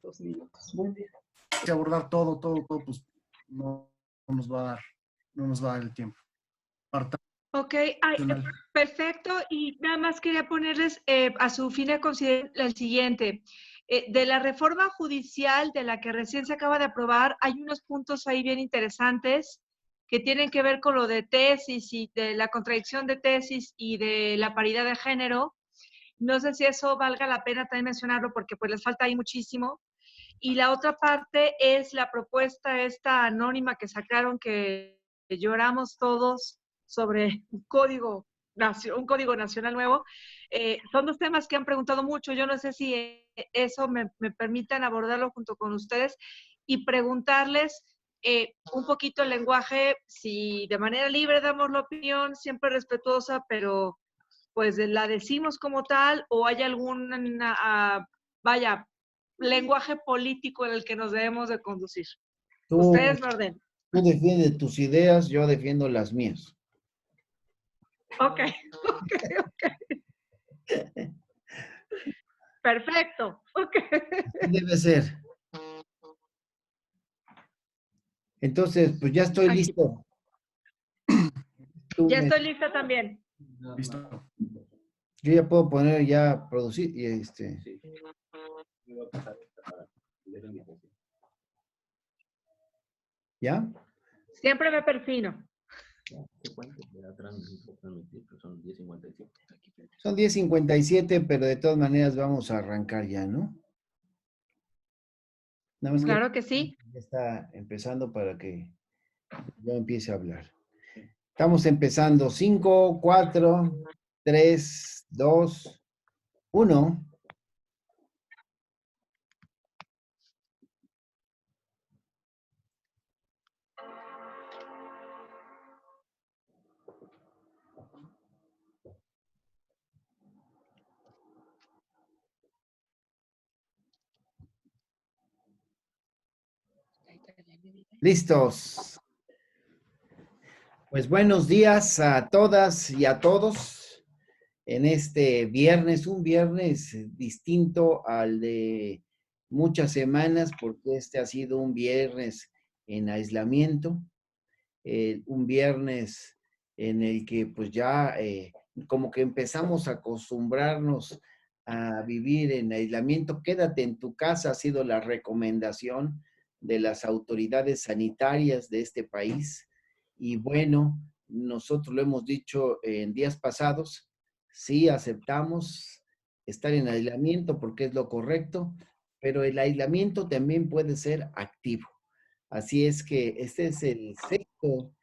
2 minutos. Muy bien. Si abordar todo, pues no nos va a dar, no nos va a dar el tiempo. Marta. Ok, perfecto. Y nada más quería ponerles a su fin de consideración el siguiente. De la reforma judicial de la que recién se acaba de aprobar, hay unos puntos ahí bien interesantes que tienen que ver con lo de tesis y de la contradicción de tesis y de la paridad de género. No sé si eso valga la pena también mencionarlo porque pues les falta ahí muchísimo. Y la otra parte es la propuesta esta anónima que sacaron que lloramos todos sobre un código nacional nuevo. Son 2 temas que han preguntado mucho. Yo no sé si eso me permitan abordarlo junto con ustedes y preguntarles un poquito el lenguaje, si de manera libre damos la opinión, siempre respetuosa, pero pues la decimos como tal, o hay alguna, vaya, lenguaje político en el que nos debemos de conducir. Ustedes me ordenen. Tú defiendes tus ideas, yo defiendo las mías. Ok. Perfecto. Ok. Debe ser. Entonces, pues ya estoy listo. Ya estoy lista también. Listo. Yo ya puedo poner ya producir y ¿Ya? Siempre me perfino. Son 10:57, pero de todas maneras vamos a arrancar ya, ¿no? Nada más Claro que sí. ya está empezando para que yo empiece a hablar. Estamos empezando. 5, 4, 3, 2, 1. Listos. Pues buenos días a todas y a todos en este viernes, un viernes distinto al de muchas semanas, porque este ha sido un viernes en aislamiento, un viernes en el que pues ya como que empezamos a acostumbrarnos a vivir en aislamiento. Quédate en tu casa ha sido la recomendación de las autoridades sanitarias de este país. Y bueno, nosotros lo hemos dicho en días pasados, sí aceptamos estar en aislamiento porque es lo correcto, pero el aislamiento también puede ser activo. Así es que este es el sexto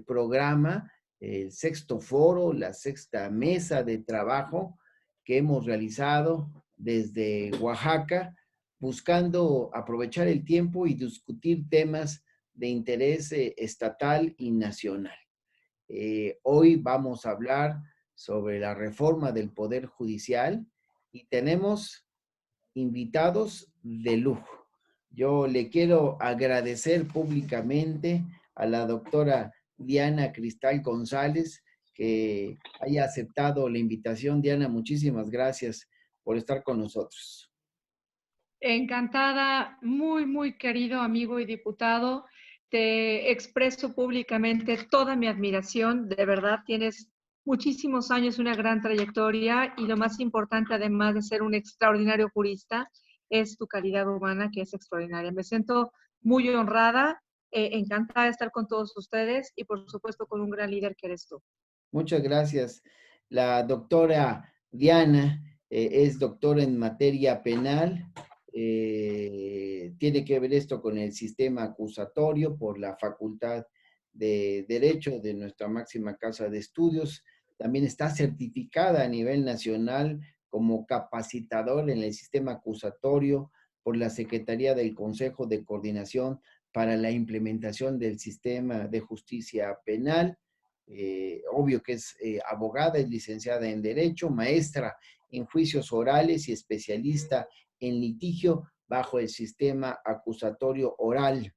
programa, el sexto foro, la sexta mesa de trabajo que hemos realizado desde Oaxaca, buscando aprovechar el tiempo y discutir temas de interés estatal y nacional. Hoy vamos a hablar sobre la reforma del Poder Judicial y tenemos invitados de lujo. Yo le quiero agradecer públicamente a la doctora Diana Cristal González que haya aceptado la invitación. Diana, muchísimas gracias por estar con nosotros. Encantada, muy querido amigo y diputado. Te expreso públicamente toda mi admiración. De verdad, tienes muchísimos años, una gran trayectoria y lo más importante, además de ser un extraordinario jurista, es tu calidad humana, que es extraordinaria. Me siento muy honrada, encantada de estar con todos ustedes y, por supuesto, con un gran líder que eres tú. Muchas gracias. La doctora Diana es doctora en materia penal. Tiene que ver esto con el sistema acusatorio por la Facultad de Derecho de nuestra máxima casa de estudios. También está certificada a nivel nacional como capacitador en el sistema acusatorio por la Secretaría del Consejo de Coordinación para la implementación del sistema de justicia penal. Obvio que es abogada, es licenciada en Derecho, maestra en juicios orales y especialista en litigio bajo el sistema acusatorio oral.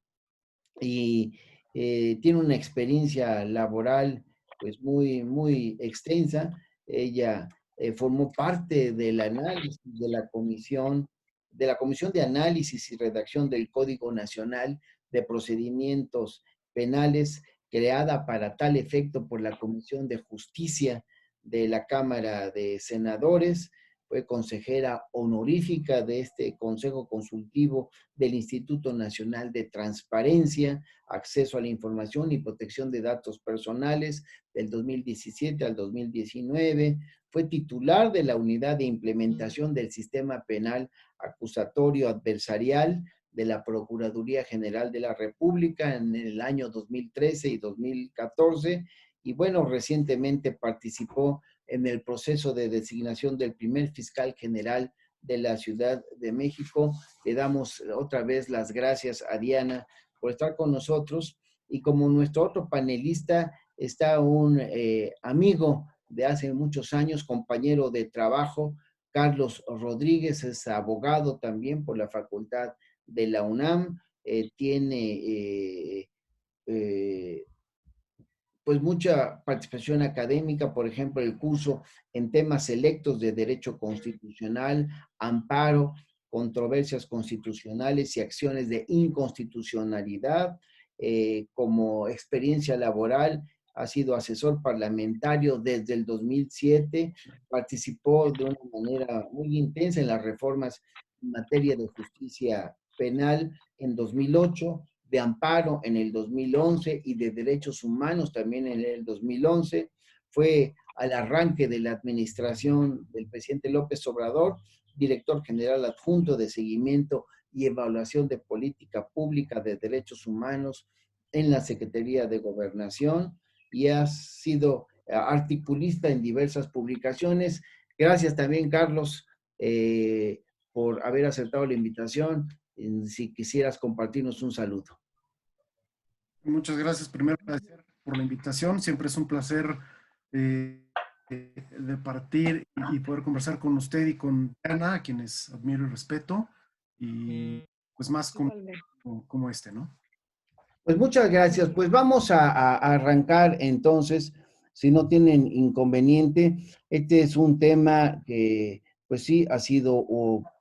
Y tiene una experiencia laboral pues muy extensa. Ella formó parte del análisis de la Comisión de la Comisión de Análisis y Redacción del Código Nacional de Procedimientos Penales, creada para tal efecto por la Comisión de Justicia de la Cámara de Senadores. Fue consejera honorífica de este Consejo Consultivo del Instituto Nacional de Transparencia, Acceso a la Información y Protección de Datos Personales del 2017 al 2019. Fue titular de la Unidad de Implementación del Sistema Penal Acusatorio Adversarial de la Procuraduría General de la República en el año 2013 y 2014. Y bueno, recientemente participó en el proceso de designación del primer fiscal general de la Ciudad de México. Le damos otra vez las gracias a Diana por estar con nosotros. Y como nuestro otro panelista está un amigo de hace muchos años, compañero de trabajo, Carlos Rodríguez, es abogado también por la Facultad de la UNAM, tiene pues mucha participación académica, por ejemplo, el curso en temas selectos de derecho constitucional, amparo, controversias constitucionales y acciones de inconstitucionalidad. Como experiencia laboral, ha sido asesor parlamentario desde el 2007, participó de una manera muy intensa en las reformas en materia de justicia penal en 2008, de amparo en el 2011 y de derechos humanos también en el 2011. Fue al arranque de la administración del presidente López Obrador, director general adjunto de seguimiento y evaluación de política pública de derechos humanos en la Secretaría de Gobernación, y ha sido articulista en diversas publicaciones. Gracias también, Carlos, por haber aceptado la invitación. Si quisieras compartirnos un saludo. Muchas gracias. Primero, agradecer por la invitación. Siempre es un placer de partir y poder conversar con usted y con Diana, a quienes admiro y respeto, y pues más como este, ¿no? Pues muchas gracias. Pues vamos a arrancar entonces, si no tienen inconveniente. Este es un tema que pues sí ha sido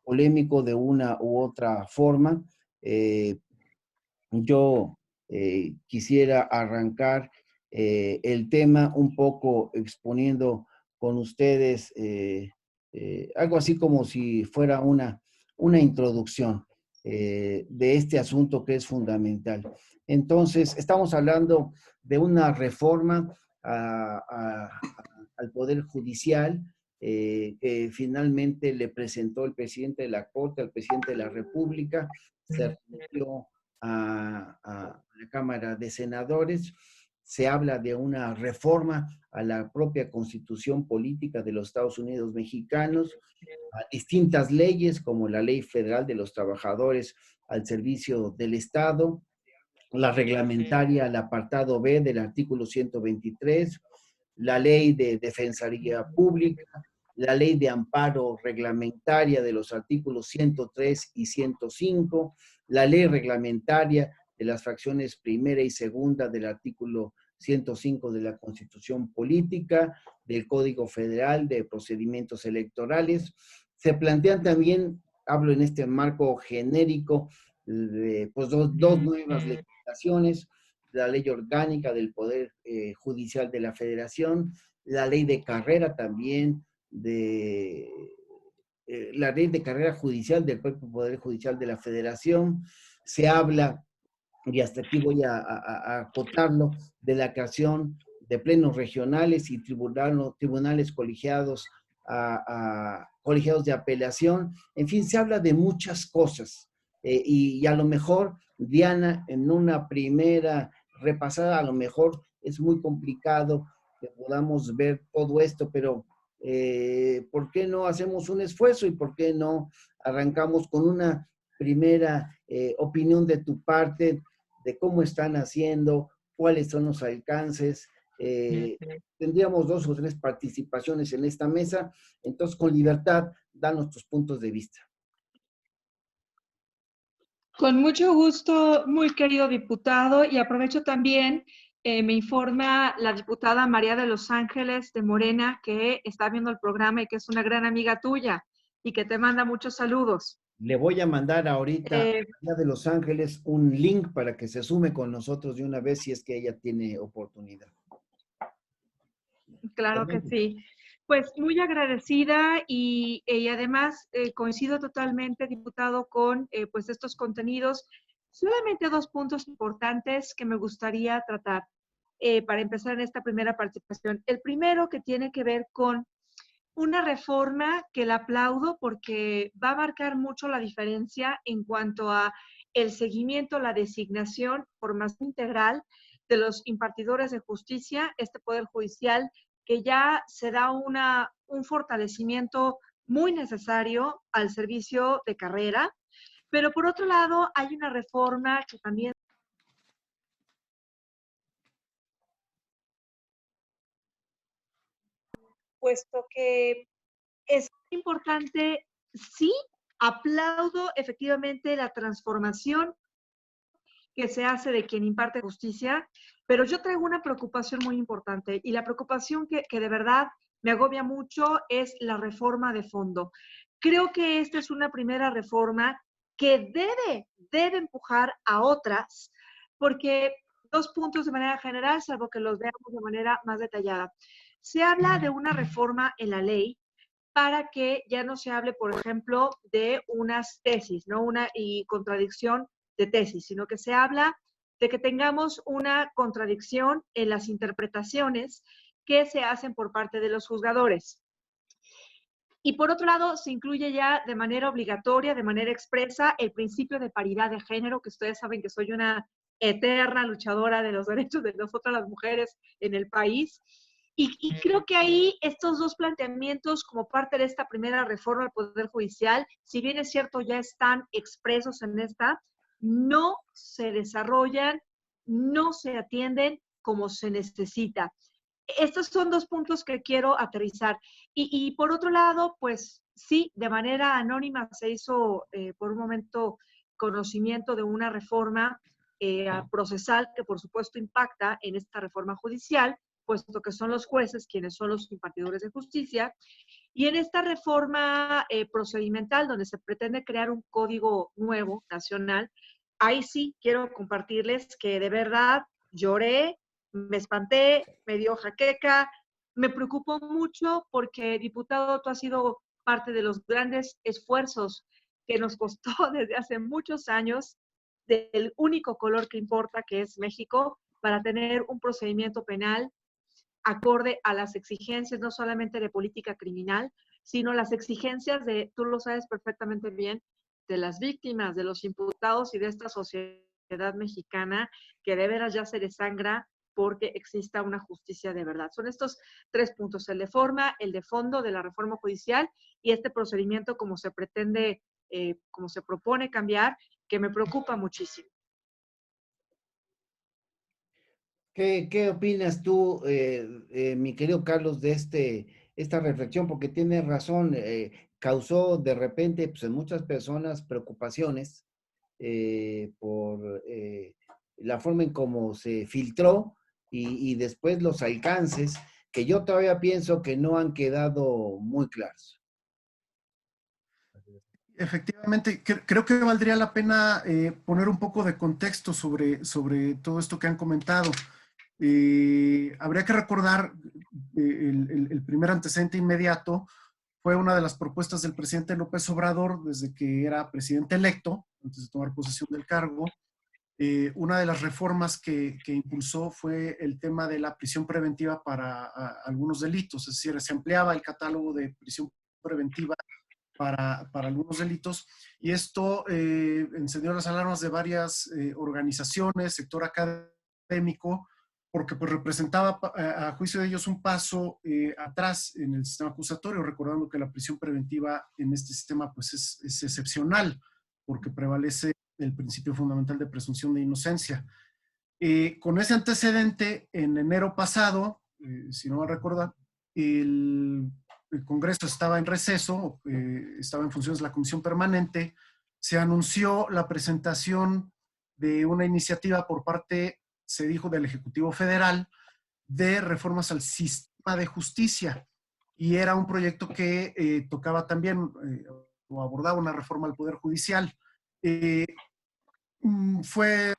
polémico de una u otra forma. Yo quisiera arrancar el tema un poco exponiendo con ustedes algo así como si fuera una introducción de este asunto que es fundamental. Entonces, estamos hablando de una reforma al Poder Judicial que finalmente le presentó el presidente de la Corte, al presidente de la República, se remitió a la Cámara de Senadores. Se habla de una reforma a la propia Constitución Política de los Estados Unidos Mexicanos, a distintas leyes como la Ley Federal de los Trabajadores al Servicio del Estado, la reglamentaria, el apartado B del artículo 123, la Ley de Defensoría Pública, la Ley de Amparo Reglamentaria de los artículos 103 y 105, la Ley Reglamentaria de las fracciones primera y segunda del artículo 105 de la Constitución Política, del Código Federal de Procedimientos Electorales. Se plantean también, hablo en este marco genérico, pues dos nuevas legislaciones, la Ley Orgánica del Poder Judicial de la Federación, la Ley de Carrera también, la Ley de Carrera Judicial del propio Poder Judicial de la Federación. Se habla, y hasta aquí voy a acotarlo, de la creación de plenos regionales y tribunales colegiados colegiados de apelación. En fin, se habla de muchas cosas. Y a lo mejor, Diana, en una primera repasada, a lo mejor es muy complicado que podamos ver todo esto, pero ¿por qué no hacemos un esfuerzo y por qué no arrancamos con una primera opinión de tu parte de cómo están haciendo, cuáles son los alcances? Tendríamos 2 o 3 participaciones en esta mesa, entonces con libertad, danos tus puntos de vista. Con mucho gusto, muy querido diputado, y aprovecho también, me informa la diputada María de Los Ángeles de Morena, que está viendo el programa y que es una gran amiga tuya y que te manda muchos saludos. Le voy a mandar ahorita a Eh, ella de Los Ángeles un link para que se sume con nosotros de una vez si es que ella tiene oportunidad. Claro que Adelante. sí. Pues muy agradecida y además coincido totalmente, diputado, con pues estos contenidos. Solamente dos puntos importantes que me gustaría tratar para empezar en esta primera participación. El primero que tiene que ver con una reforma que la aplaudo porque va a marcar mucho la diferencia en cuanto a el seguimiento, la designación, formación integral de los impartidores de justicia, este Poder Judicial, que ya se da un fortalecimiento muy necesario al servicio de carrera. Pero por otro lado, hay una reforma que también, puesto que es importante, sí, aplaudo efectivamente la transformación que se hace de quien imparte justicia, pero yo traigo una preocupación muy importante y la preocupación que de verdad me agobia mucho es la reforma de fondo. Creo que esta es una primera reforma que debe empujar a otras, porque dos puntos de manera general, salvo que los veamos de manera más detallada. Se habla de una reforma en la ley para que ya no se hable, por ejemplo, de unas tesis, ¿no? Una y contradicción de tesis, sino que se habla de que tengamos una contradicción en las interpretaciones que se hacen por parte de los juzgadores. Y por otro lado, se incluye ya de manera obligatoria, de manera expresa, el principio de paridad de género, que ustedes saben que soy una eterna luchadora de los derechos de nosotras las mujeres en el país. Y creo que ahí estos dos planteamientos como parte de esta primera reforma al Poder Judicial, si bien es cierto ya están expresos en esta, no se desarrollan, no se atienden como se necesita. Estos son dos puntos que quiero aterrizar. Y por otro lado, pues sí, de manera anónima se hizo por un momento conocimiento de una reforma procesal que por supuesto impacta en esta reforma judicial, puesto que son los jueces quienes son los impartidores de justicia. Y en esta reforma procedimental, donde se pretende crear un código nuevo, nacional, ahí sí quiero compartirles que de verdad lloré, me espanté, me dio jaqueca, me preocupó mucho porque, diputado, tú has sido parte de los grandes esfuerzos que nos costó desde hace muchos años del único color que importa, que es México, para tener un procedimiento penal acorde a las exigencias no solamente de política criminal, sino las exigencias de, tú lo sabes perfectamente bien, de las víctimas, de los imputados y de esta sociedad mexicana que de veras ya se desangra porque exista una justicia de verdad. Son estos tres puntos, el de forma, el de fondo de la reforma judicial y este procedimiento como se pretende, como se propone cambiar, que me preocupa muchísimo. ¿Qué opinas tú, mi querido Carlos, de esta reflexión? Porque tienes razón, causó de repente pues, en muchas personas preocupaciones por la forma en cómo se filtró y después los alcances, que yo todavía pienso que no han quedado muy claros. Efectivamente, creo que valdría la pena poner un poco de contexto sobre todo esto que han comentado. Habría que recordar el primer antecedente inmediato fue una de las propuestas del presidente López Obrador desde que era presidente electo, antes de tomar posesión del cargo. Una de las reformas que impulsó fue el tema de la prisión preventiva para algunos delitos, es decir, se ampliaba el catálogo de prisión preventiva para algunos delitos, y esto encendió las alarmas de varias organizaciones, sector académico, porque pues representaba a juicio de ellos un paso atrás en el sistema acusatorio, recordando que la prisión preventiva en este sistema pues es excepcional, porque prevalece el principio fundamental de presunción de inocencia. Con ese antecedente, en enero pasado, si no mal recordar, el Congreso estaba en receso, estaba en funciones de la Comisión Permanente, se anunció la presentación de una iniciativa por parte, se dijo, del Ejecutivo Federal de reformas al sistema de justicia. Y era un proyecto que tocaba también o abordaba una reforma al Poder Judicial. Fue,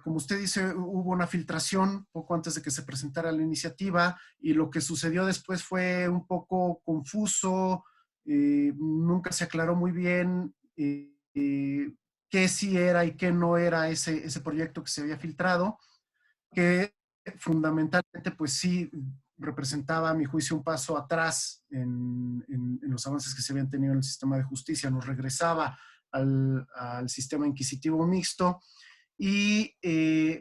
como usted dice, hubo una filtración poco antes de que se presentara la iniciativa y lo que sucedió después fue un poco confuso, nunca se aclaró muy bien qué sí era y qué no era ese proyecto que se había filtrado, que fundamentalmente pues sí representaba, a mi juicio, un paso atrás en los avances que se habían tenido en el sistema de justicia, nos regresaba al sistema inquisitivo mixto y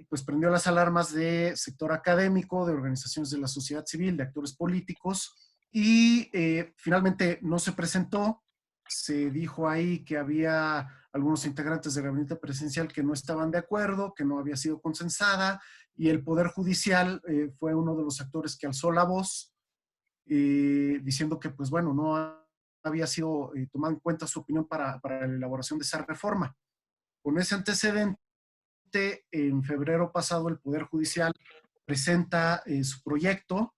pues prendió las alarmas de sector académico, de organizaciones de la sociedad civil, de actores políticos y finalmente no se presentó. Se dijo ahí que había algunos integrantes del gabinete presidencial que no estaban de acuerdo, que no había sido consensada y el Poder Judicial fue uno de los actores que alzó la voz diciendo que pues bueno, no había sido tomada en cuenta su opinión para la elaboración de esa reforma. Con ese antecedente, en febrero pasado el Poder Judicial presenta su proyecto,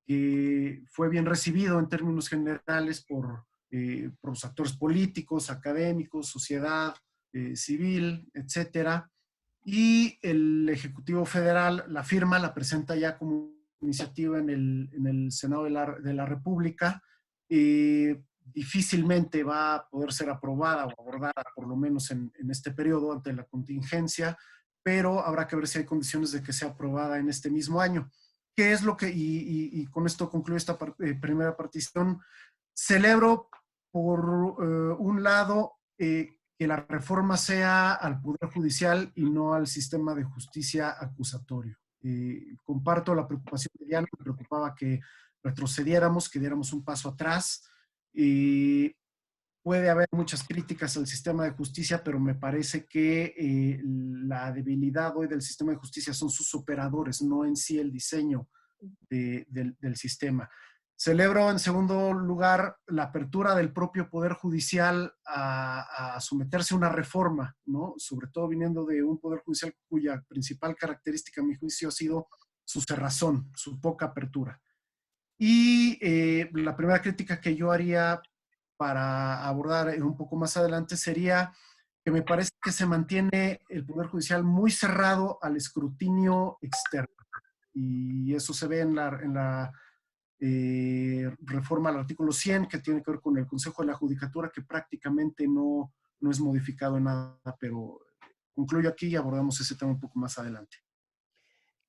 que fue bien recibido en términos generales por los actores políticos, académicos, sociedad civil, etcétera. Y el Ejecutivo Federal la firma, la presenta ya como iniciativa en el Senado de la República. Difícilmente va a poder ser aprobada o abordada, por lo menos en este periodo, ante la contingencia, pero habrá que ver si hay condiciones de que sea aprobada en este mismo año. ¿Qué es lo que, y con esto concluyo esta primera partición? Celebro, por un lado, que la reforma sea al Poder Judicial y no al sistema de justicia acusatorio. Comparto la preocupación de Diana, me preocupaba que retrocediéramos, que diéramos un paso atrás. Puede haber muchas críticas al sistema de justicia, pero me parece que la debilidad hoy del sistema de justicia son sus operadores, no en sí el diseño del sistema. Celebro, en segundo lugar, la apertura del propio Poder Judicial a someterse a una reforma, ¿no? Sobre todo viniendo de un Poder Judicial cuya principal característica, a mi juicio, ha sido su cerrazón, su poca apertura. Y la primera crítica que yo haría para abordar un poco más adelante sería que me parece que se mantiene el Poder Judicial muy cerrado al escrutinio externo. Y eso se ve en la reforma al artículo 100, que tiene que ver con el Consejo de la Judicatura, que prácticamente no es modificado en nada, pero concluyo aquí y abordamos ese tema un poco más adelante.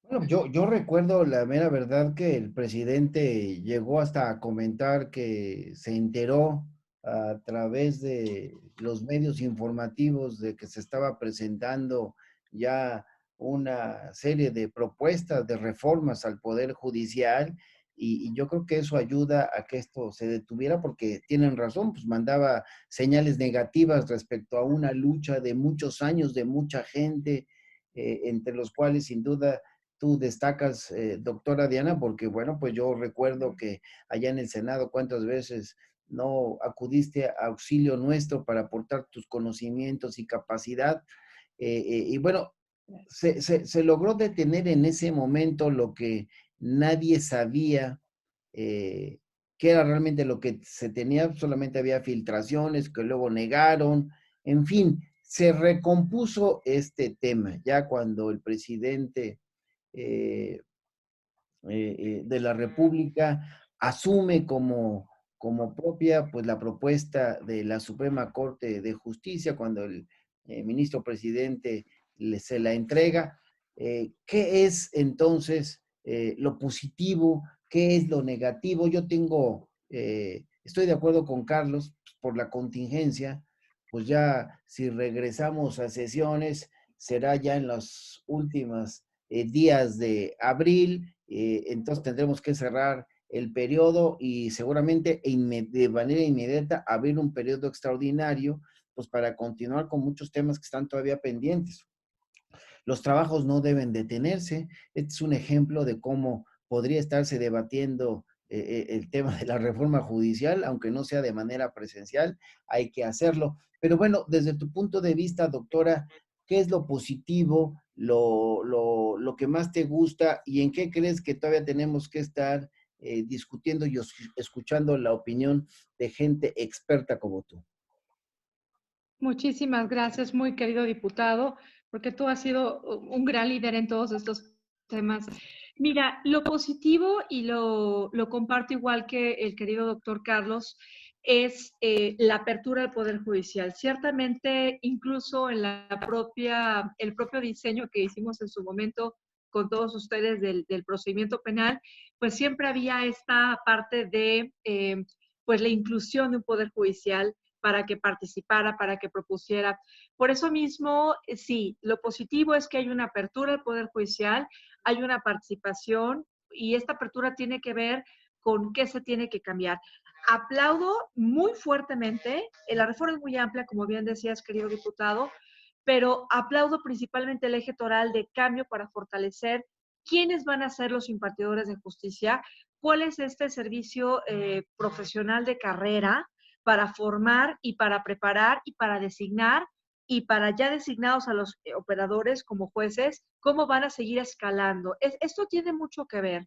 Bueno, yo recuerdo la mera verdad que el presidente llegó hasta a comentar que se enteró a través de los medios informativos de que se estaba presentando ya una serie de propuestas de reformas al Poder Judicial y yo creo que eso ayuda a que esto se detuviera porque tienen razón, pues mandaba señales negativas respecto a una lucha de muchos años, de mucha gente, entre los cuales sin duda tú destacas, doctora Diana, porque bueno, pues yo recuerdo que allá en el Senado cuántas veces no acudiste a auxilio nuestro para aportar tus conocimientos y capacidad. Y bueno, se logró detener en ese momento lo que nadie sabía, qué era realmente lo que se tenía, solamente había filtraciones que luego negaron, en fin, se recompuso este tema ya cuando el presidente de la República asume como propia pues la propuesta de la Suprema Corte de Justicia cuando el ministro presidente se la entrega. ¿Qué es entonces lo positivo? ¿Qué es lo negativo? Yo estoy de acuerdo con Carlos por la contingencia, pues ya si regresamos a sesiones será ya en las últimas días de abril, entonces tendremos que cerrar el periodo y seguramente de manera inmediata abrir un periodo extraordinario, pues para continuar con muchos temas que están todavía pendientes. Los trabajos no deben detenerse. Este es un ejemplo de cómo podría estarse debatiendo el tema de la reforma judicial, aunque no sea de manera presencial, hay que hacerlo. Pero bueno, desde tu punto de vista, doctora, ¿qué es lo positivo, lo que más te gusta y en qué crees que todavía tenemos que estar discutiendo y escuchando la opinión de gente experta como tú? Muchísimas gracias, muy querido diputado, porque tú has sido un gran líder en todos estos temas. Mira, lo positivo, y lo comparto igual que el querido doctor Carlos, es la apertura del Poder Judicial. Ciertamente, incluso en el propio diseño que hicimos en su momento con todos ustedes del procedimiento penal, pues siempre había esta parte de pues la inclusión de un Poder Judicial para que participara, para que propusiera. Por eso mismo, sí, lo positivo es que hay una apertura del Poder Judicial, hay una participación y esta apertura tiene que ver con qué se tiene que cambiar. Aplaudo muy fuertemente, la reforma es muy amplia, como bien decías, querido diputado, pero aplaudo principalmente el eje toral de cambio para fortalecer quiénes van a ser los impartidores de justicia, cuál es este servicio profesional de carrera para formar y para preparar y para designar y para ya designados a los operadores como jueces, cómo van a seguir escalando. Esto tiene mucho que ver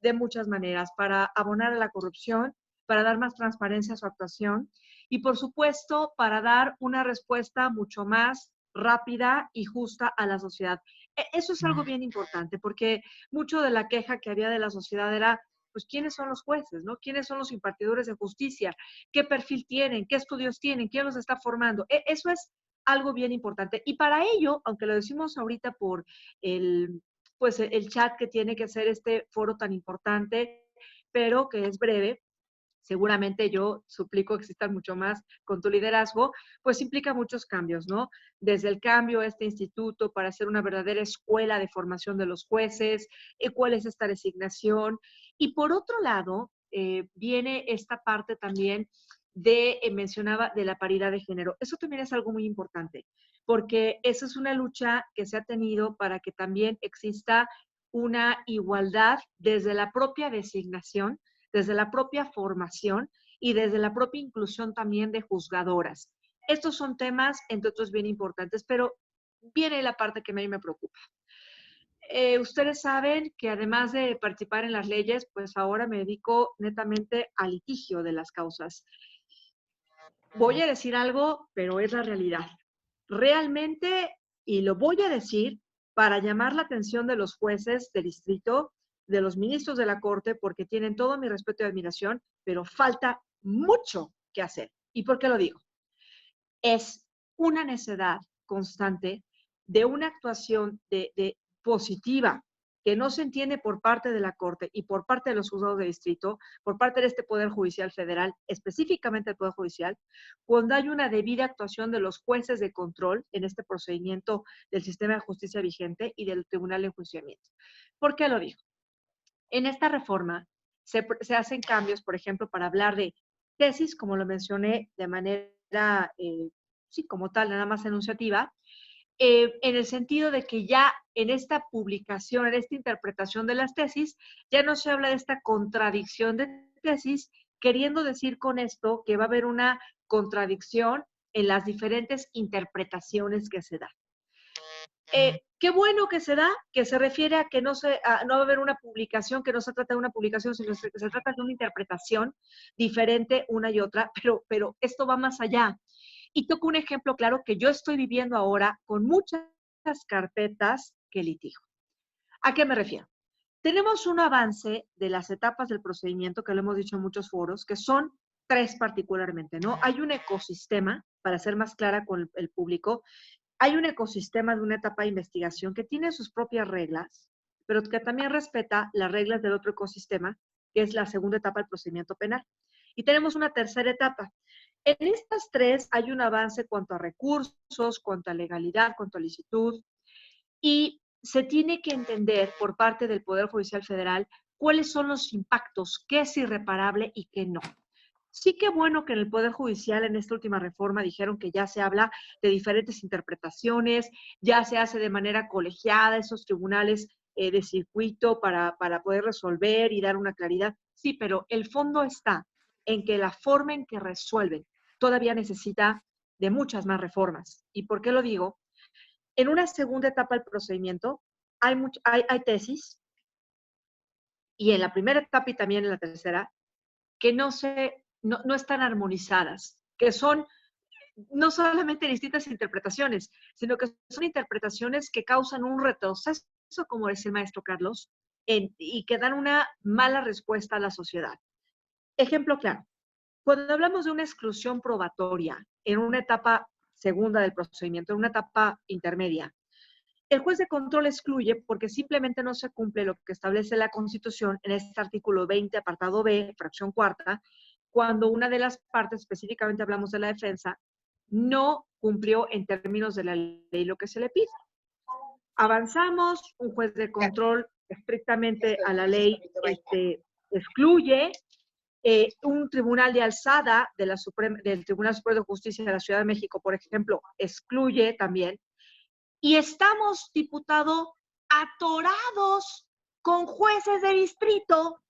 de muchas maneras para abonar a la corrupción, para dar más transparencia a su actuación y, por supuesto, para dar una respuesta mucho más rápida y justa a la sociedad. Eso es algo bien importante porque mucho de la queja que había de la sociedad era, pues, ¿quiénes son los jueces, no? ¿Quiénes son los impartidores de justicia? ¿Qué perfil tienen? ¿Qué estudios tienen? ¿Quién los está formando? Eso es algo bien importante. Y para ello, aunque lo decimos ahorita por pues el chat que tiene que ser este foro tan importante, pero que es breve, seguramente yo suplico que existan mucho más con tu liderazgo, pues implica muchos cambios, ¿no? Desde el cambio a este instituto para hacer una verdadera escuela de formación de los jueces, cuál es esta designación. Y por otro lado, viene esta parte también mencionaba de la paridad de género. Eso también es algo muy importante, porque esa es una lucha que se ha tenido para que también exista una igualdad desde la propia designación, desde la propia formación y desde la propia inclusión también de juzgadoras. Estos son temas, entre otros, bien importantes, pero viene la parte que a mí me preocupa. Ustedes saben que además de participar en las leyes, pues ahora me dedico netamente al litigio de las causas. Voy a decir algo, pero es la realidad. Realmente, y lo voy a decir para llamar la atención de los jueces del distrito, de los ministros de la Corte, porque tienen todo mi respeto y admiración, pero falta mucho que hacer. ¿Y por qué lo digo? Es una necedad constante de una actuación positiva que no se entiende por parte de la Corte y por parte de los juzgados de distrito, por parte de este Poder Judicial Federal, específicamente el Poder Judicial, cuando hay una debida actuación de los jueces de control en este procedimiento del sistema de justicia vigente y del Tribunal de Enjuiciamiento. ¿Por qué lo digo? En esta reforma se hacen cambios, por ejemplo, para hablar de tesis, como lo mencioné de manera, sí, como tal, nada más enunciativa, en el sentido de que ya en esta publicación, en esta interpretación de las tesis, ya no se habla de esta contradicción de tesis, queriendo decir con esto que va a haber una contradicción en las diferentes interpretaciones que se dan. Qué bueno que se da, que se refiere a que no va a haber una publicación, que no se trata de una publicación, sino que se trata de una interpretación diferente una y otra, pero esto va más allá. Y toco un ejemplo claro que yo estoy viviendo ahora con muchas carpetas que litigo. ¿A qué me refiero? Tenemos un avance de las etapas del procedimiento, que lo hemos dicho en muchos foros, que son 3 particularmente, ¿no? Hay un ecosistema, para ser más clara con el público, hay un ecosistema de una etapa de investigación que tiene sus propias reglas, pero que también respeta las reglas del otro ecosistema, que es la segunda etapa del procedimiento penal. Y tenemos una tercera etapa. En estas 3 hay un avance cuanto a recursos, cuanto a legalidad, cuanto a licitud, y se tiene que entender por parte del Poder Judicial Federal cuáles son los impactos, qué es irreparable y qué no. Sí que bueno que en el Poder Judicial, en esta última reforma, dijeron que ya se habla de diferentes interpretaciones, ya se hace de manera colegiada esos tribunales de circuito para poder resolver y dar una claridad. Sí, pero el fondo está en que la forma en que resuelven todavía necesita de muchas más reformas. ¿Y por qué lo digo? En una segunda etapa del procedimiento hay tesis, y en la primera etapa y también en la tercera, que no están armonizadas, que son no solamente distintas interpretaciones, sino que son interpretaciones que causan un retroceso, como decía el maestro Carlos, y que dan una mala respuesta a la sociedad. Ejemplo claro, cuando hablamos de una exclusión probatoria en una etapa segunda del procedimiento, en una etapa intermedia, el juez de control excluye porque simplemente no se cumple lo que establece la Constitución en este artículo 20, apartado B, fracción cuarta, cuando una de las partes, específicamente hablamos de la defensa, no cumplió en términos de la ley lo que se le pide. Avanzamos, un juez de control estrictamente a la ley excluye, un tribunal de alzada de del Tribunal Superior de Justicia de la Ciudad de México, por ejemplo, excluye también. Y estamos, diputado, atorados con jueces de distrito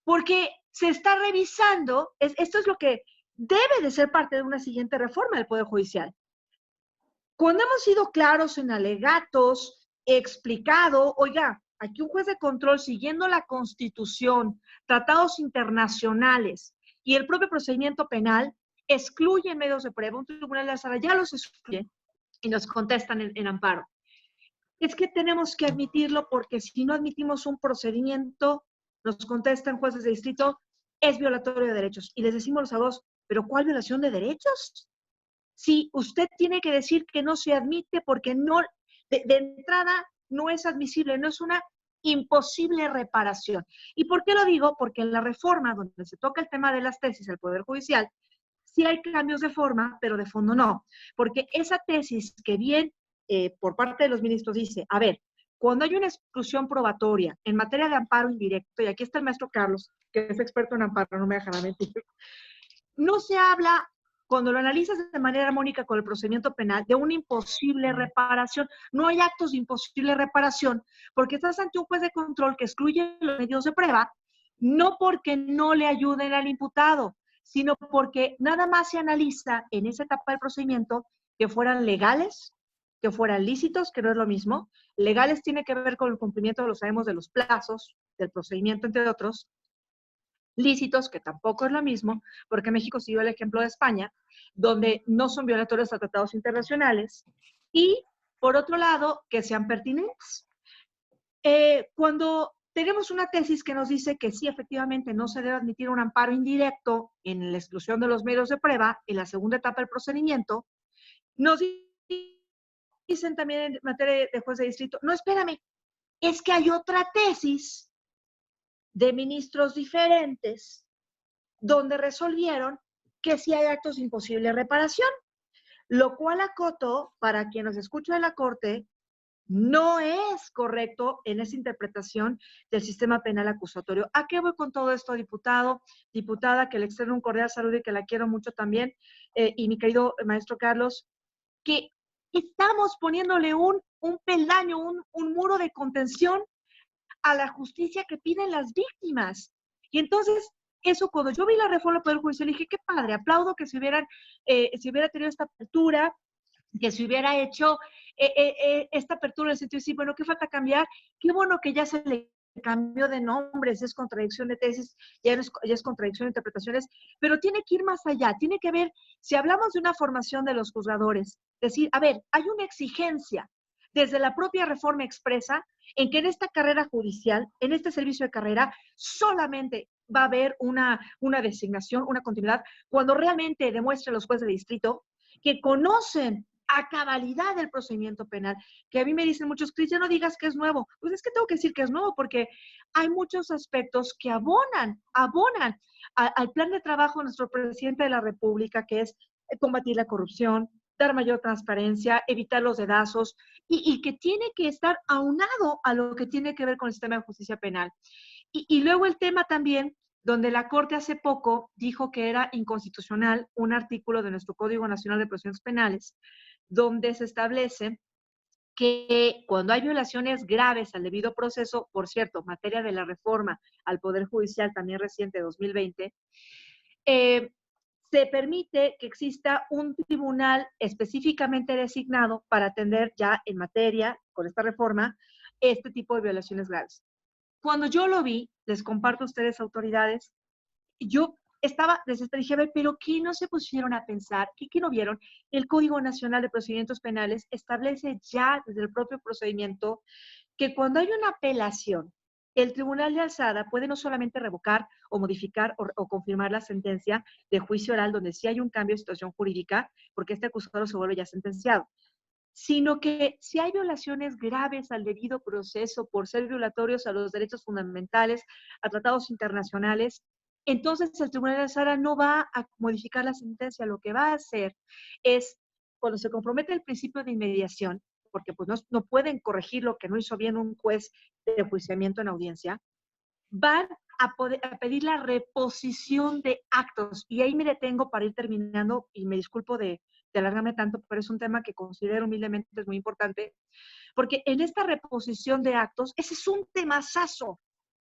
porque se está revisando, esto es lo que debe de ser parte de una siguiente reforma del Poder Judicial. Cuando hemos sido claros en alegatos, explicado, oiga, aquí un juez de control siguiendo la Constitución, tratados internacionales y el propio procedimiento penal, excluye medios de prueba, un tribunal de alzada ya los excluye y nos contestan en amparo. Es que tenemos que admitirlo porque si no admitimos un procedimiento, nos contestan jueces de distrito, es violatorio de derechos. Y les decimos los abogados, ¿pero cuál violación de derechos? Si usted tiene que decir que no se admite porque no, de entrada no es admisible, no es una imposible reparación. ¿Y por qué lo digo? Porque en la reforma, donde se toca el tema de las tesis del Poder Judicial, sí hay cambios de forma, pero de fondo no. Porque esa tesis que bien por parte de los ministros dice, a ver, cuando hay una exclusión probatoria en materia de amparo indirecto, y aquí está el maestro Carlos, que es experto en amparo, no me dejará mentir, no se habla, cuando lo analizas de manera armónica con el procedimiento penal, de una imposible reparación. No hay actos de imposible reparación, porque estás ante un juez de control que excluye los medios de prueba, no porque no le ayuden al imputado, sino porque nada más se analiza en esa etapa del procedimiento que fueran legales, que fueran lícitos, que no es lo mismo. Legales tiene que ver con el cumplimiento, lo sabemos, de los plazos del procedimiento, entre otros. Lícitos, que tampoco es lo mismo, porque México siguió el ejemplo de España, donde no son violatorios a tratados internacionales, y por otro lado, que sean pertinentes. Cuando tenemos una tesis que nos dice que sí, efectivamente, no se debe admitir un amparo indirecto en la exclusión de los medios de prueba en la segunda etapa del procedimiento, nos dicen también en materia de juez de distrito, no, espérame, es que hay otra tesis de ministros diferentes donde resolvieron que sí hay actos de imposible reparación, lo cual acoto para quien nos escucha de la Corte, no es correcto en esa interpretación del sistema penal acusatorio. ¿A qué voy con todo esto, diputado, diputada, que le extiendo un cordial saludo y que la quiero mucho también, y mi querido maestro Carlos, que estamos poniéndole un peldaño, un muro de contención a la justicia que piden las víctimas? Y entonces, eso, cuando yo vi la reforma del Poder Judicial, dije, qué padre, aplaudo que se hubiera tenido esta apertura, que se hubiera hecho esta apertura en el sentido de decir, bueno, ¿qué falta cambiar? Qué bueno que ya se le cambió de nombres, es contradicción de tesis, ya es contradicción de interpretaciones, pero tiene que ir más allá, tiene que ver, si hablamos de una formación de los juzgadores, decir, a ver, hay una exigencia desde la propia reforma expresa en que en esta carrera judicial, en este servicio de carrera, solamente va a haber una designación, una continuidad, cuando realmente demuestren los jueces de distrito que conocen a cabalidad del procedimiento penal, que a mí me dicen muchos, Cris, ya no digas que es nuevo. Pues es que tengo que decir que es nuevo, porque hay muchos aspectos que abonan al plan de trabajo de nuestro presidente de la República, que es combatir la corrupción, dar mayor transparencia, evitar los dedazos, y que tiene que estar aunado a lo que tiene que ver con el sistema de justicia penal. Y luego el tema también, donde la Corte hace poco dijo que era inconstitucional un artículo de nuestro Código Nacional de Procedimientos Penales, donde se establece que cuando hay violaciones graves al debido proceso, por cierto, materia de la reforma al Poder Judicial también reciente, 2020, se permite que exista un tribunal específicamente designado para atender ya en materia, con esta reforma, este tipo de violaciones graves. Cuando yo lo vi, les comparto a ustedes, autoridades, yo estaba desesperada. Dije, a ver, pero ¿qué no se pusieron a pensar? ¿Qué no vieron? El Código Nacional de Procedimientos Penales establece ya desde el propio procedimiento que cuando hay una apelación, el Tribunal de Alzada puede no solamente revocar o modificar o confirmar la sentencia de juicio oral donde sí hay un cambio de situación jurídica, porque este acusado se vuelve ya sentenciado, sino que si hay violaciones graves al debido proceso por ser violatorios a los derechos fundamentales, a tratados internacionales, entonces el Tribunal de Alzada no va a modificar la sentencia, lo que va a hacer es, cuando se compromete el principio de inmediación, porque pues no pueden corregir lo que no hizo bien un juez de enjuiciamiento en audiencia, van a pedir la reposición de actos. Y ahí me detengo para ir terminando, y me disculpo de alargarme tanto, pero es un tema que considero humildemente es muy importante, porque en esta reposición de actos, ese es un temazazo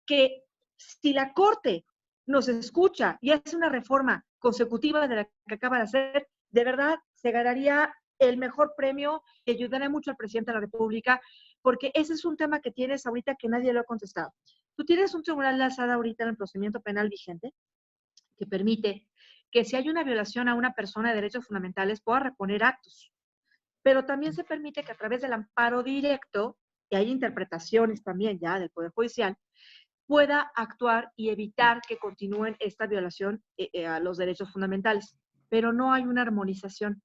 que si la Corte nos escucha y hace una reforma consecutiva de la que acaba de hacer, de verdad se ganaría el mejor premio y ayudaría mucho al presidente de la República, porque ese es un tema que tienes ahorita que nadie lo ha contestado. Tú tienes un tribunal de alzada ahorita en el procedimiento penal vigente que permite que si hay una violación a una persona de derechos fundamentales pueda reponer actos. Pero también se permite que a través del amparo directo, y hay interpretaciones también ya del Poder Judicial, pueda actuar y evitar que continúen esta violación a los derechos fundamentales. Pero no hay una armonización.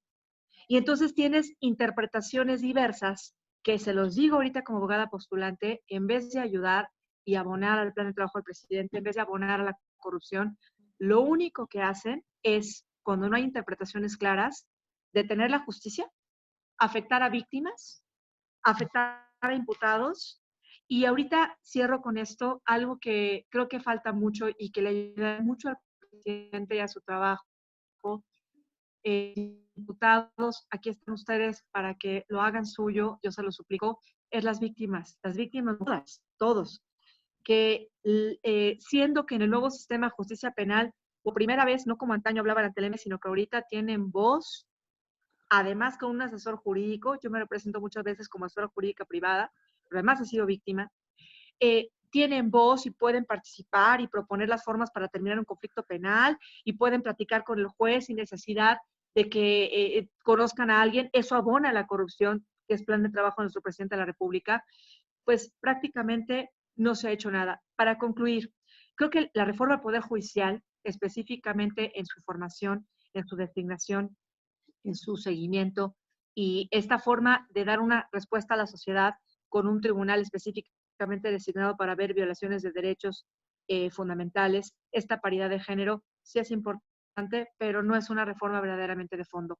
Y entonces tienes interpretaciones diversas que, se los digo ahorita como abogada postulante, en vez de ayudar y abonar al plan de trabajo del presidente, en vez de abonar a la corrupción, lo único que hacen es, cuando no hay interpretaciones claras, detener la justicia, afectar a víctimas, afectar a imputados. Y ahorita cierro con esto, algo que creo que falta mucho y que le ayuda mucho al presidente y a su trabajo. Diputados, aquí están ustedes para que lo hagan suyo, yo se lo suplico, es las víctimas todos, que siendo que en el nuevo sistema de justicia penal, por primera vez, no como antaño hablaba la Teleme, sino que ahorita tienen voz, además con un asesor jurídico, yo me represento muchas veces como asesora jurídica privada, pero además he sido víctima, tienen voz y pueden participar y proponer las formas para terminar un conflicto penal y pueden platicar con el juez sin necesidad de que conozcan a alguien. Eso abona la corrupción, que es plan de trabajo de nuestro presidente de la República. Pues prácticamente no se ha hecho nada. Para concluir, creo que la reforma del Poder Judicial, específicamente en su formación, en su designación, en su seguimiento, y esta forma de dar una respuesta a la sociedad con un tribunal específicamente designado para ver violaciones de derechos fundamentales, esta paridad de género sí es importante, pero no es una reforma verdaderamente de fondo.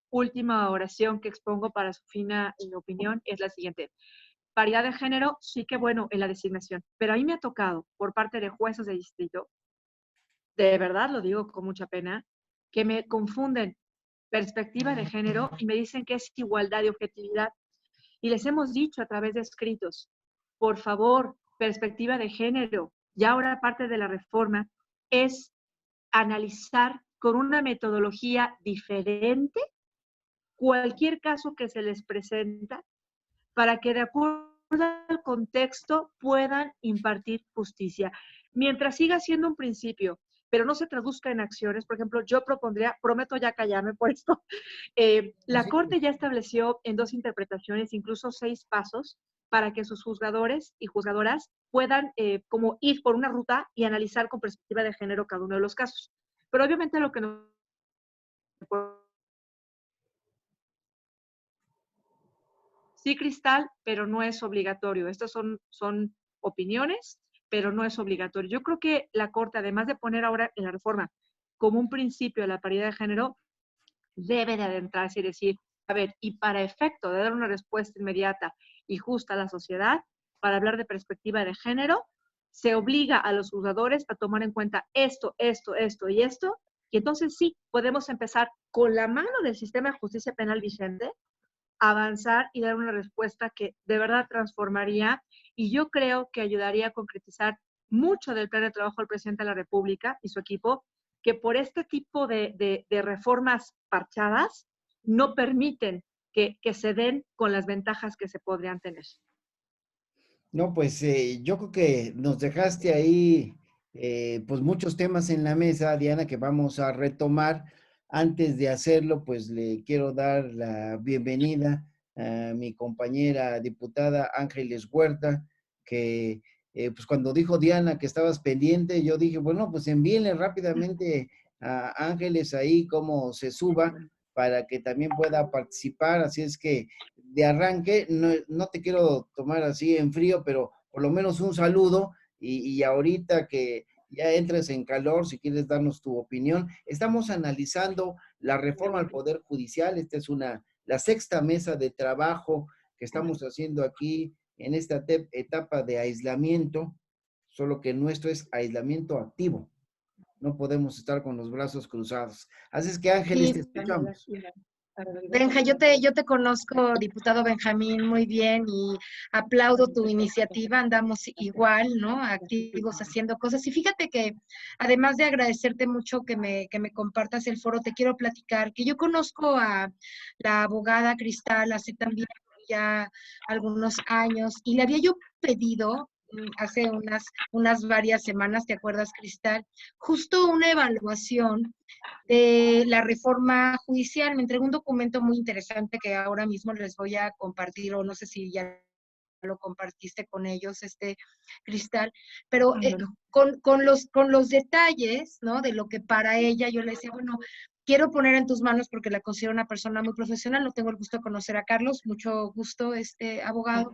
Última oración que expongo para su fina opinión es la siguiente. Paridad de género, sí que bueno en la designación, pero a mí me ha tocado por parte de jueces de distrito, de verdad lo digo con mucha pena, que me confunden perspectiva de género y me dicen que es igualdad y objetividad. Y les hemos dicho a través de escritos, por favor, perspectiva de género, y ahora parte de la reforma es analizar con una metodología diferente cualquier caso que se les presenta para que de acuerdo al contexto puedan impartir justicia. Mientras siga siendo un principio, pero no se traduzca en acciones, por ejemplo, yo propondría, prometo ya callarme por esto, la Corte ya estableció en 2 interpretaciones, incluso 6 pasos, para que sus juzgadores y juzgadoras puedan como ir por una ruta y analizar con perspectiva de género cada uno de los casos. Pero obviamente lo que no... Sí, Cristal, pero no es obligatorio. Estas son opiniones, pero no es obligatorio. Yo creo que la Corte, además de poner ahora en la reforma como un principio de la paridad de género, debe de adentrarse y decir, a ver, y para efecto de dar una respuesta inmediata y justa a la sociedad, para hablar de perspectiva de género, se obliga a los juzgadores a tomar en cuenta esto, esto, esto y esto, y entonces sí, podemos empezar con la mano del sistema de justicia penal vigente, avanzar y dar una respuesta que de verdad transformaría, y yo creo que ayudaría a concretizar mucho del plan de trabajo del presidente de la República y su equipo, que por este tipo de reformas parchadas no permiten que se den con las ventajas que se podrían tener. No, pues yo creo que nos dejaste ahí pues muchos temas en la mesa, Diana, que vamos a retomar. Antes de hacerlo, pues le quiero dar la bienvenida a mi compañera diputada Ángeles Huerta, que pues cuando dijo Diana que estabas pendiente, yo dije, bueno, pues envíenle rápidamente a Ángeles ahí cómo se suba para que también pueda participar. Así es que de arranque, no te quiero tomar así en frío, pero por lo menos un saludo y ahorita que ya entres en calor, si quieres darnos tu opinión. Estamos analizando la reforma al Poder Judicial. Esta es la sexta mesa de trabajo que estamos haciendo aquí en esta etapa de aislamiento, solo que nuestro es aislamiento activo. No podemos estar con los brazos cruzados. Así es que, Ángeles, te escuchamos. Benja, yo te conozco, diputado Benjamín, muy bien y aplaudo tu iniciativa, andamos igual, ¿no? Activos haciendo cosas. Y fíjate que además de agradecerte mucho que me compartas el foro, te quiero platicar que yo conozco a la abogada Cristal hace también ya algunos años y le había yo pedido hace unas varias semanas, ¿te acuerdas, Cristal? Justo una evaluación de la reforma judicial. Me entregó un documento muy interesante que ahora mismo les voy a compartir, o no sé si ya lo compartiste con ellos, Cristal, pero con los detalles, ¿no? De lo que para ella, yo le decía, bueno, quiero poner en tus manos porque la considero una persona muy profesional, no tengo el gusto de conocer a Carlos, mucho gusto, abogado,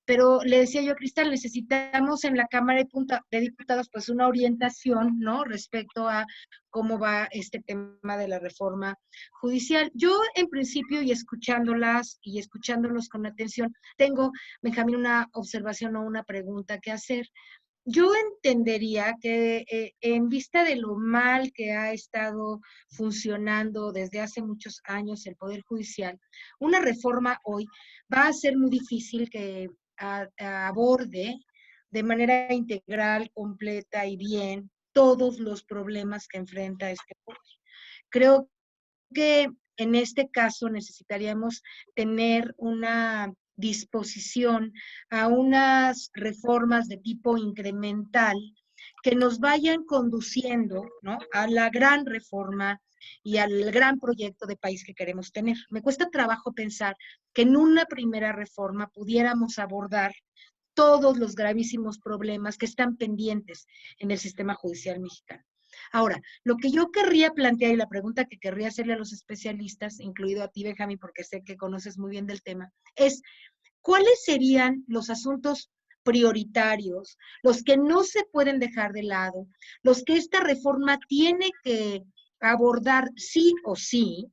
pero le decía yo a Cristal, necesitamos en la Cámara de Diputados pues una orientación, ¿no? Respecto a cómo va este tema de la reforma judicial. Yo en principio y escuchándolas y escuchándolos con atención, tengo, Benjamín, una observación o una pregunta que hacer. Yo entendería que en vista de lo mal que ha estado funcionando desde hace muchos años el Poder Judicial, una reforma hoy va a ser muy difícil que aborde de manera integral, completa y bien todos los problemas que enfrenta este poder. Creo que en este caso necesitaríamos tener una disposición a unas reformas de tipo incremental que nos vayan conduciendo, ¿no?, a la gran reforma y al gran proyecto de país que queremos tener. Me cuesta trabajo pensar que en una primera reforma pudiéramos abordar todos los gravísimos problemas que están pendientes en el sistema judicial mexicano. Ahora, lo que yo querría plantear y la pregunta que querría hacerle a los especialistas, incluido a ti, Benjamín, porque sé que conoces muy bien del tema, es ¿cuáles serían los asuntos prioritarios, los que no se pueden dejar de lado, los que esta reforma tiene que abordar sí o sí,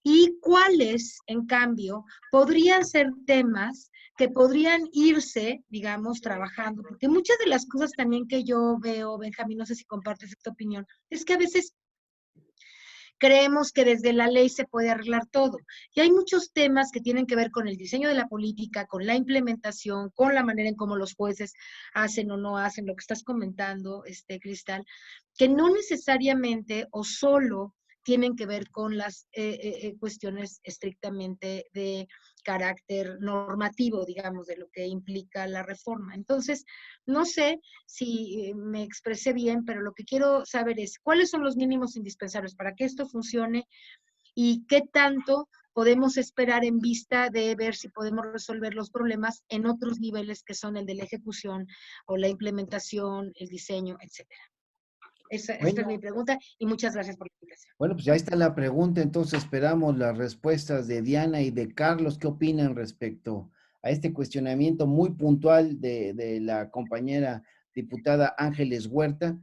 y cuáles, en cambio, podrían ser temas que podrían irse, digamos, trabajando? Porque muchas de las cosas también que yo veo, Benjamín, no sé si compartes esta opinión, es que a veces creemos que desde la ley se puede arreglar todo. Y hay muchos temas que tienen que ver con el diseño de la política, con la implementación, con la manera en cómo los jueces hacen o no hacen, lo que estás comentando, Cristal, que no necesariamente o solo tienen que ver con las cuestiones estrictamente de carácter normativo, digamos, de lo que implica la reforma. Entonces, no sé si me expresé bien, pero lo que quiero saber es cuáles son los mínimos indispensables para que esto funcione y qué tanto podemos esperar en vista de ver si podemos resolver los problemas en otros niveles que son el de la ejecución o la implementación, el diseño, etcétera. Esta es mi pregunta y muchas gracias por la invitación. Bueno, pues ya está la pregunta, entonces esperamos las respuestas de Diana y de Carlos. ¿Qué opinan respecto a este cuestionamiento muy puntual de la compañera diputada Ángeles Huerta?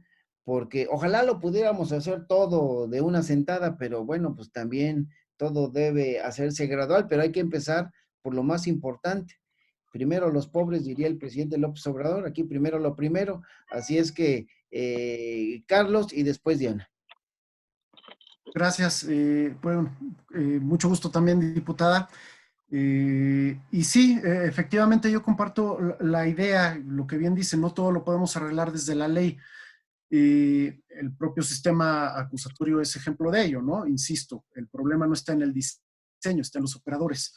Porque ojalá lo pudiéramos hacer todo de una sentada, pero bueno, pues también todo debe hacerse gradual, pero hay que empezar por lo más importante. Primero los pobres, diría el presidente López Obrador, aquí primero lo primero. Así es que Carlos y después Diana. Gracias. Bueno, mucho gusto también, diputada. Y sí, efectivamente yo comparto la idea, lo que bien dice, no todo lo podemos arreglar desde la ley. El propio sistema acusatorio es ejemplo de ello, ¿no? Insisto, el problema no está en el diseño, está en los operadores.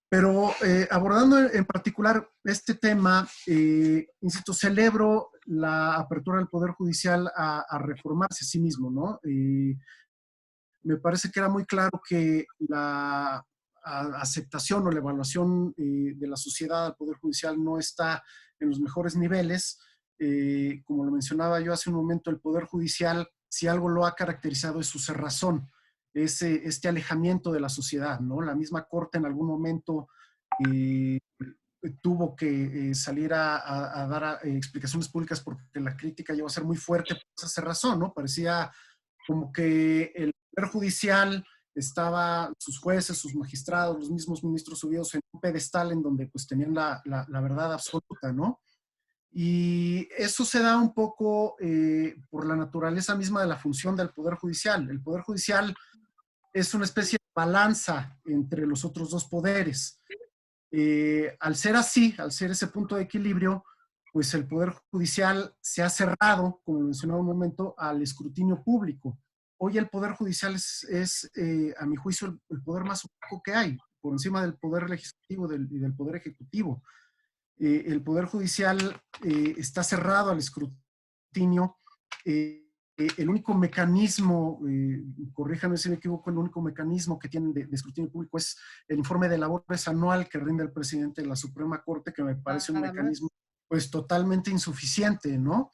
Pero abordando en particular este tema, insisto, celebro la apertura del Poder Judicial a reformarse a sí mismo, ¿no? Me parece que era muy claro que la aceptación o la evaluación de la sociedad al Poder Judicial no está en los mejores niveles. Como lo mencionaba yo hace un momento, el Poder Judicial, si algo lo ha caracterizado, es su cerrazón, es este alejamiento de la sociedad, ¿no? La misma Corte en algún momento tuvo que salir a dar explicaciones públicas porque la crítica llegó a ser muy fuerte por esa razón, ¿no? Parecía como que el Poder Judicial estaba, sus jueces, sus magistrados, los mismos ministros subidos en un pedestal en donde pues tenían la verdad absoluta, ¿no? Y eso se da un poco por la naturaleza misma de la función del Poder Judicial. El Poder Judicial es una especie de balanza entre los otros dos poderes. Al ser así, al ser ese punto de equilibrio, pues el Poder Judicial se ha cerrado, como mencionaba un momento, al escrutinio público. Hoy el Poder Judicial es a mi juicio, el poder más opaco que hay, por encima del Poder Legislativo y del Poder Ejecutivo. El Poder Judicial está cerrado al escrutinio. El único mecanismo, corríjanme si me equivoco, el único mecanismo que tienen de escrutinio público es el informe de labores anual que rinde el presidente de la Suprema Corte, que me parece un mecanismo pues totalmente insuficiente, ¿no?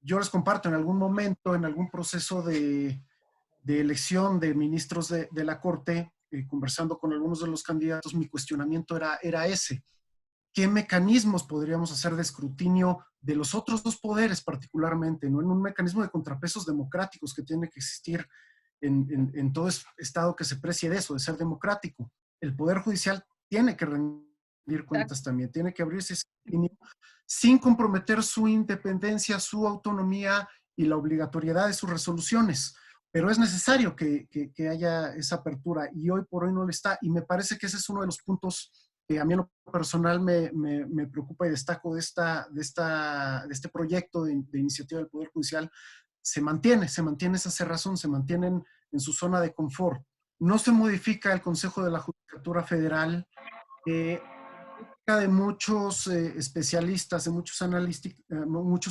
Yo les comparto en algún momento, en algún proceso de elección de ministros de la Corte, conversando con algunos de los candidatos, mi cuestionamiento era ese. ¿Qué mecanismos podríamos hacer de escrutinio de los otros dos poderes particularmente, ¿no? En un mecanismo de contrapesos democráticos que tiene que existir en todo estado que se precie de eso, de ser democrático. El Poder Judicial tiene que rendir cuentas también, tiene que abrirse escrutinio sin comprometer su independencia, su autonomía y la obligatoriedad de sus resoluciones. Pero es necesario que haya esa apertura y hoy por hoy no lo está. Y me parece que ese es uno de los puntos que a mí en lo personal me preocupa y destaco de este proyecto de iniciativa del Poder Judicial. Se mantiene esa cerrazón, se mantienen en su zona de confort. No se modifica el Consejo de la Judicatura Federal, de muchos especialistas, de muchos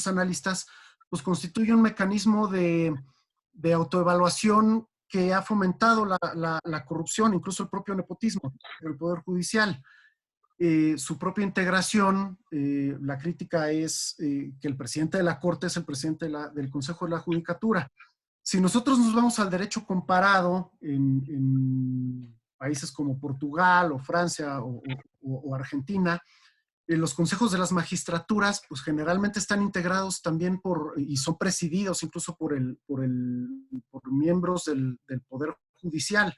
analistas, pues constituye un mecanismo de autoevaluación que ha fomentado la corrupción, incluso el propio nepotismo del Poder Judicial. Su propia integración, la crítica es que el presidente de la Corte es el presidente del Consejo de la Judicatura. Si nosotros nos vamos al derecho comparado en países como Portugal o Francia o Argentina, los consejos de las magistraturas pues generalmente están integrados también y son presididos incluso por miembros del Poder Judicial.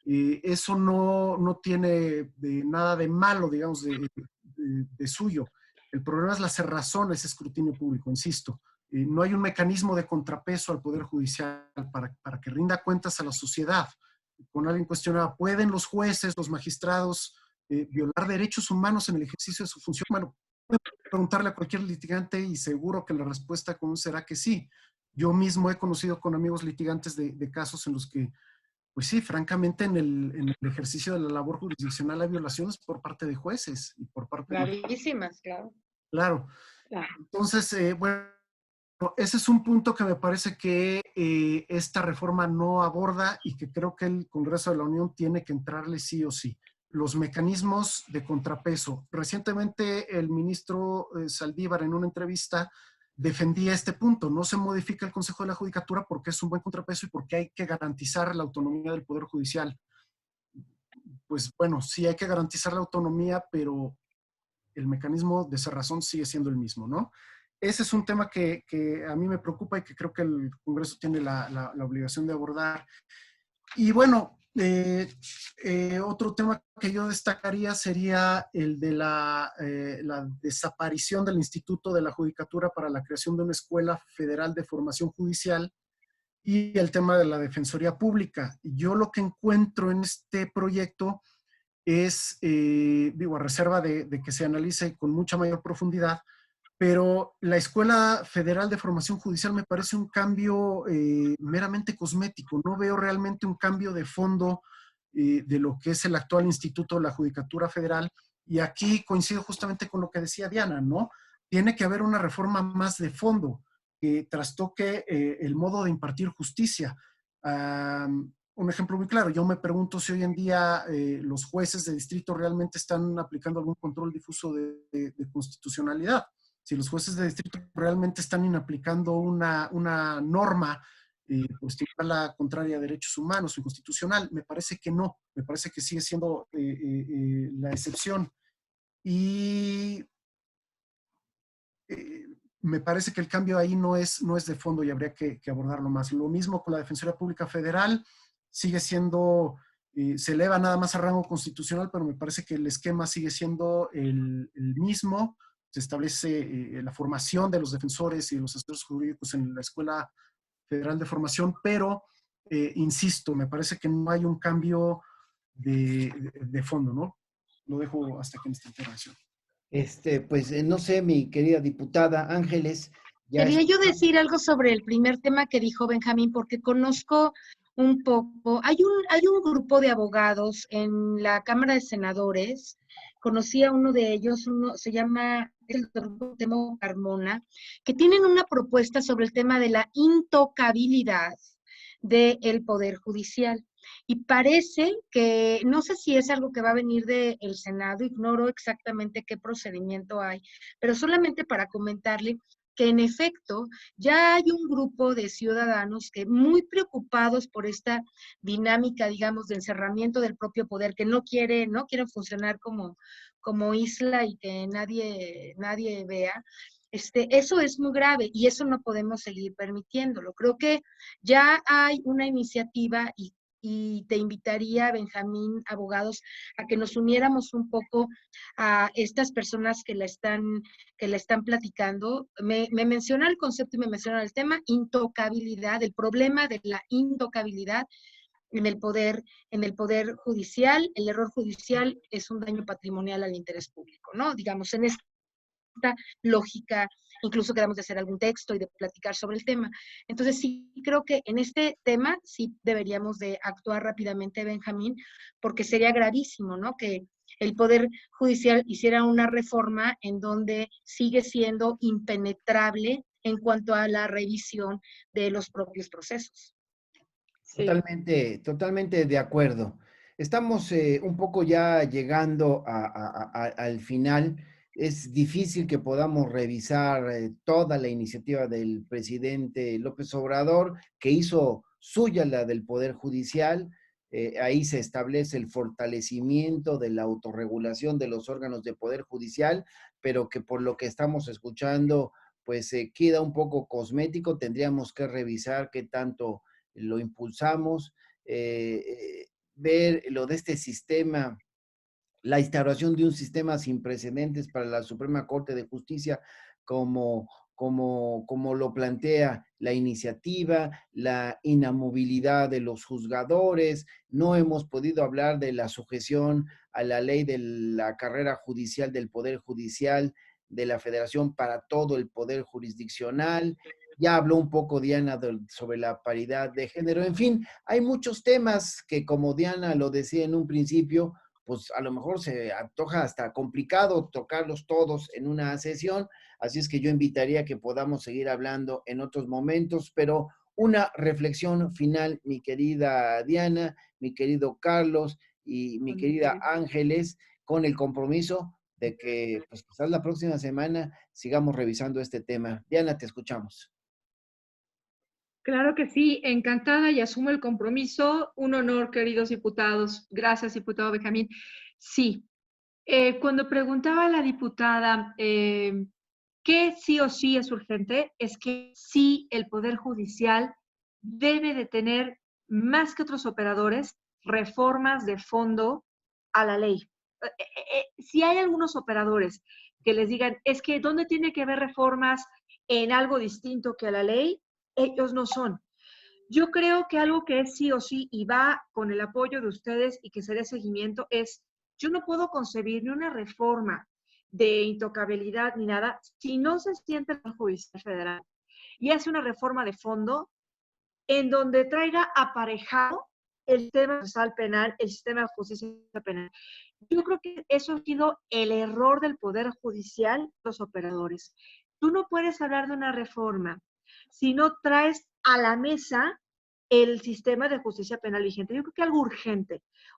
Eso no tiene nada de malo, digamos, de suyo. El problema es la cerrazón, ese escrutinio público, insisto. No hay un mecanismo de contrapeso al Poder Judicial para que rinda cuentas a la sociedad. Con alguien cuestionaba, ¿pueden los jueces, los magistrados violar derechos humanos en el ejercicio de su función? Bueno, pueden preguntarle a cualquier litigante y seguro que la respuesta común será que sí. Yo mismo he conocido con amigos litigantes de casos en los que, pues sí, francamente en el ejercicio de la labor jurisdiccional hay violaciones por parte de jueces y por parte Clarísimas, claro. Claro. Entonces, bueno, ese es un punto que me parece que esta reforma no aborda y que creo que el Congreso de la Unión tiene que entrarle sí o sí. Los mecanismos de contrapeso. Recientemente el ministro Saldívar en una entrevista defendía este punto. No se modifica el Consejo de la Judicatura porque es un buen contrapeso y porque hay que garantizar la autonomía del Poder Judicial. Pues bueno, sí hay que garantizar la autonomía, pero el mecanismo de cerrazón sigue siendo el mismo, ¿no? Ese es un tema que a mí me preocupa y que creo que el Congreso tiene la obligación de abordar. Y bueno, otro tema que yo destacaría sería el de la desaparición del Instituto de la Judicatura para la creación de una Escuela Federal de Formación Judicial y el tema de la Defensoría Pública. Yo lo que encuentro en este proyecto es, digo, a reserva de que se analice con mucha mayor profundidad, pero la Escuela Federal de Formación Judicial me parece un cambio meramente cosmético. No veo realmente un cambio de fondo de lo que es el actual Instituto de la Judicatura Federal. Y aquí coincido justamente con lo que decía Diana, ¿no? tiene que haber una reforma más de fondo que trastoque el modo de impartir justicia. Un ejemplo muy claro, yo me pregunto si hoy en día los jueces de distrito realmente están aplicando algún control difuso de constitucionalidad. Si los jueces de distrito realmente están aplicando una norma pues la contraria a derechos humanos o inconstitucional, me parece que no, me parece que sigue siendo la excepción. Y me parece que el cambio ahí no es de fondo y habría que abordarlo más. Lo mismo con la Defensoría Pública Federal, sigue siendo, se eleva nada más a rango constitucional, pero me parece que el esquema sigue siendo el mismo. Se establece la formación de los defensores y de los asesores jurídicos en la Escuela Federal de Formación, pero, insisto, me parece que no hay un cambio de fondo, ¿no? Lo dejo hasta aquí en esta intervención. Pues no sé, mi querida diputada Ángeles. Quería yo decir algo sobre el primer tema que dijo Benjamín, porque conozco un poco. Hay un grupo de abogados en la Cámara de Senadores. Conocí a uno de ellos, se llama el doctor Temo Carmona, que tienen una propuesta sobre el tema de la intocabilidad del Poder Judicial. Y parece que, no sé si es algo que va a venir del Senado, ignoro exactamente qué procedimiento hay, pero solamente para comentarle que en efecto ya hay un grupo de ciudadanos que muy preocupados por esta dinámica, digamos, de encerramiento del propio poder, que no quieren funcionar como isla y que nadie vea. Eso es muy grave y eso no podemos seguir permitiéndolo. Creo que ya hay una iniciativa y te invitaría, Benjamín, abogados, a que nos uniéramos un poco a estas personas que la están platicando. Me menciona el concepto y me menciona el tema, intocabilidad, el problema de la intocabilidad en el poder judicial. El error judicial es un daño patrimonial al interés público, ¿no? Digamos, en esta lógica, incluso quedamos de hacer algún texto y de platicar sobre el tema. Entonces sí creo que en este tema sí deberíamos de actuar rápidamente, Benjamín, porque sería gravísimo, ¿no? Que el Poder Judicial hiciera una reforma en donde sigue siendo impenetrable en cuanto a la revisión de los propios procesos. Sí. Totalmente de acuerdo. Estamos un poco ya llegando al final. Es difícil que podamos revisar toda la iniciativa del presidente López Obrador, que hizo suya la del Poder Judicial. Ahí se establece el fortalecimiento de la autorregulación de los órganos de Poder Judicial, pero que por lo que estamos escuchando, pues queda un poco cosmético. Tendríamos que revisar qué tanto lo impulsamos, ver lo de este sistema, la instauración de un sistema sin precedentes para la Suprema Corte de Justicia, como lo plantea la iniciativa, la inamovilidad de los juzgadores. No hemos podido hablar de la sujeción a la ley de la carrera judicial del Poder Judicial de la Federación para todo el Poder Jurisdiccional. Ya habló un poco Diana sobre la paridad de género. En fin, hay muchos temas que, como Diana lo decía en un principio, pues a lo mejor se antoja hasta complicado tocarlos todos en una sesión, así es que yo invitaría a que podamos seguir hablando en otros momentos, pero una reflexión final, mi querida Diana, mi querido Carlos y mi querida Ángeles, con el compromiso de que pues quizás la próxima semana sigamos revisando este tema. Diana, te escuchamos. Claro que sí, encantada y asumo el compromiso. Un honor, queridos diputados. Gracias, diputado Benjamín. Sí, cuando preguntaba a la diputada qué sí o sí es urgente, es que sí el Poder Judicial debe de tener, más que otros operadores, reformas de fondo a la ley. Si hay algunos operadores que les digan, es que ¿dónde tiene que haber reformas en algo distinto que a la ley? Ellos no son. Yo creo que algo que es sí o sí y va con el apoyo de ustedes y que se dé seguimiento es, yo no puedo concebir ni una reforma de intocabilidad ni nada si no se siente el Judicial Federal y hace una reforma de fondo en donde traiga aparejado el sistema procesal penal, el sistema de justicia penal. Yo creo que eso ha sido el error del Poder Judicial, los operadores. Tú no puedes hablar de una reforma si no traes a la mesa el sistema de justicia penal vigente. Yo creo que algo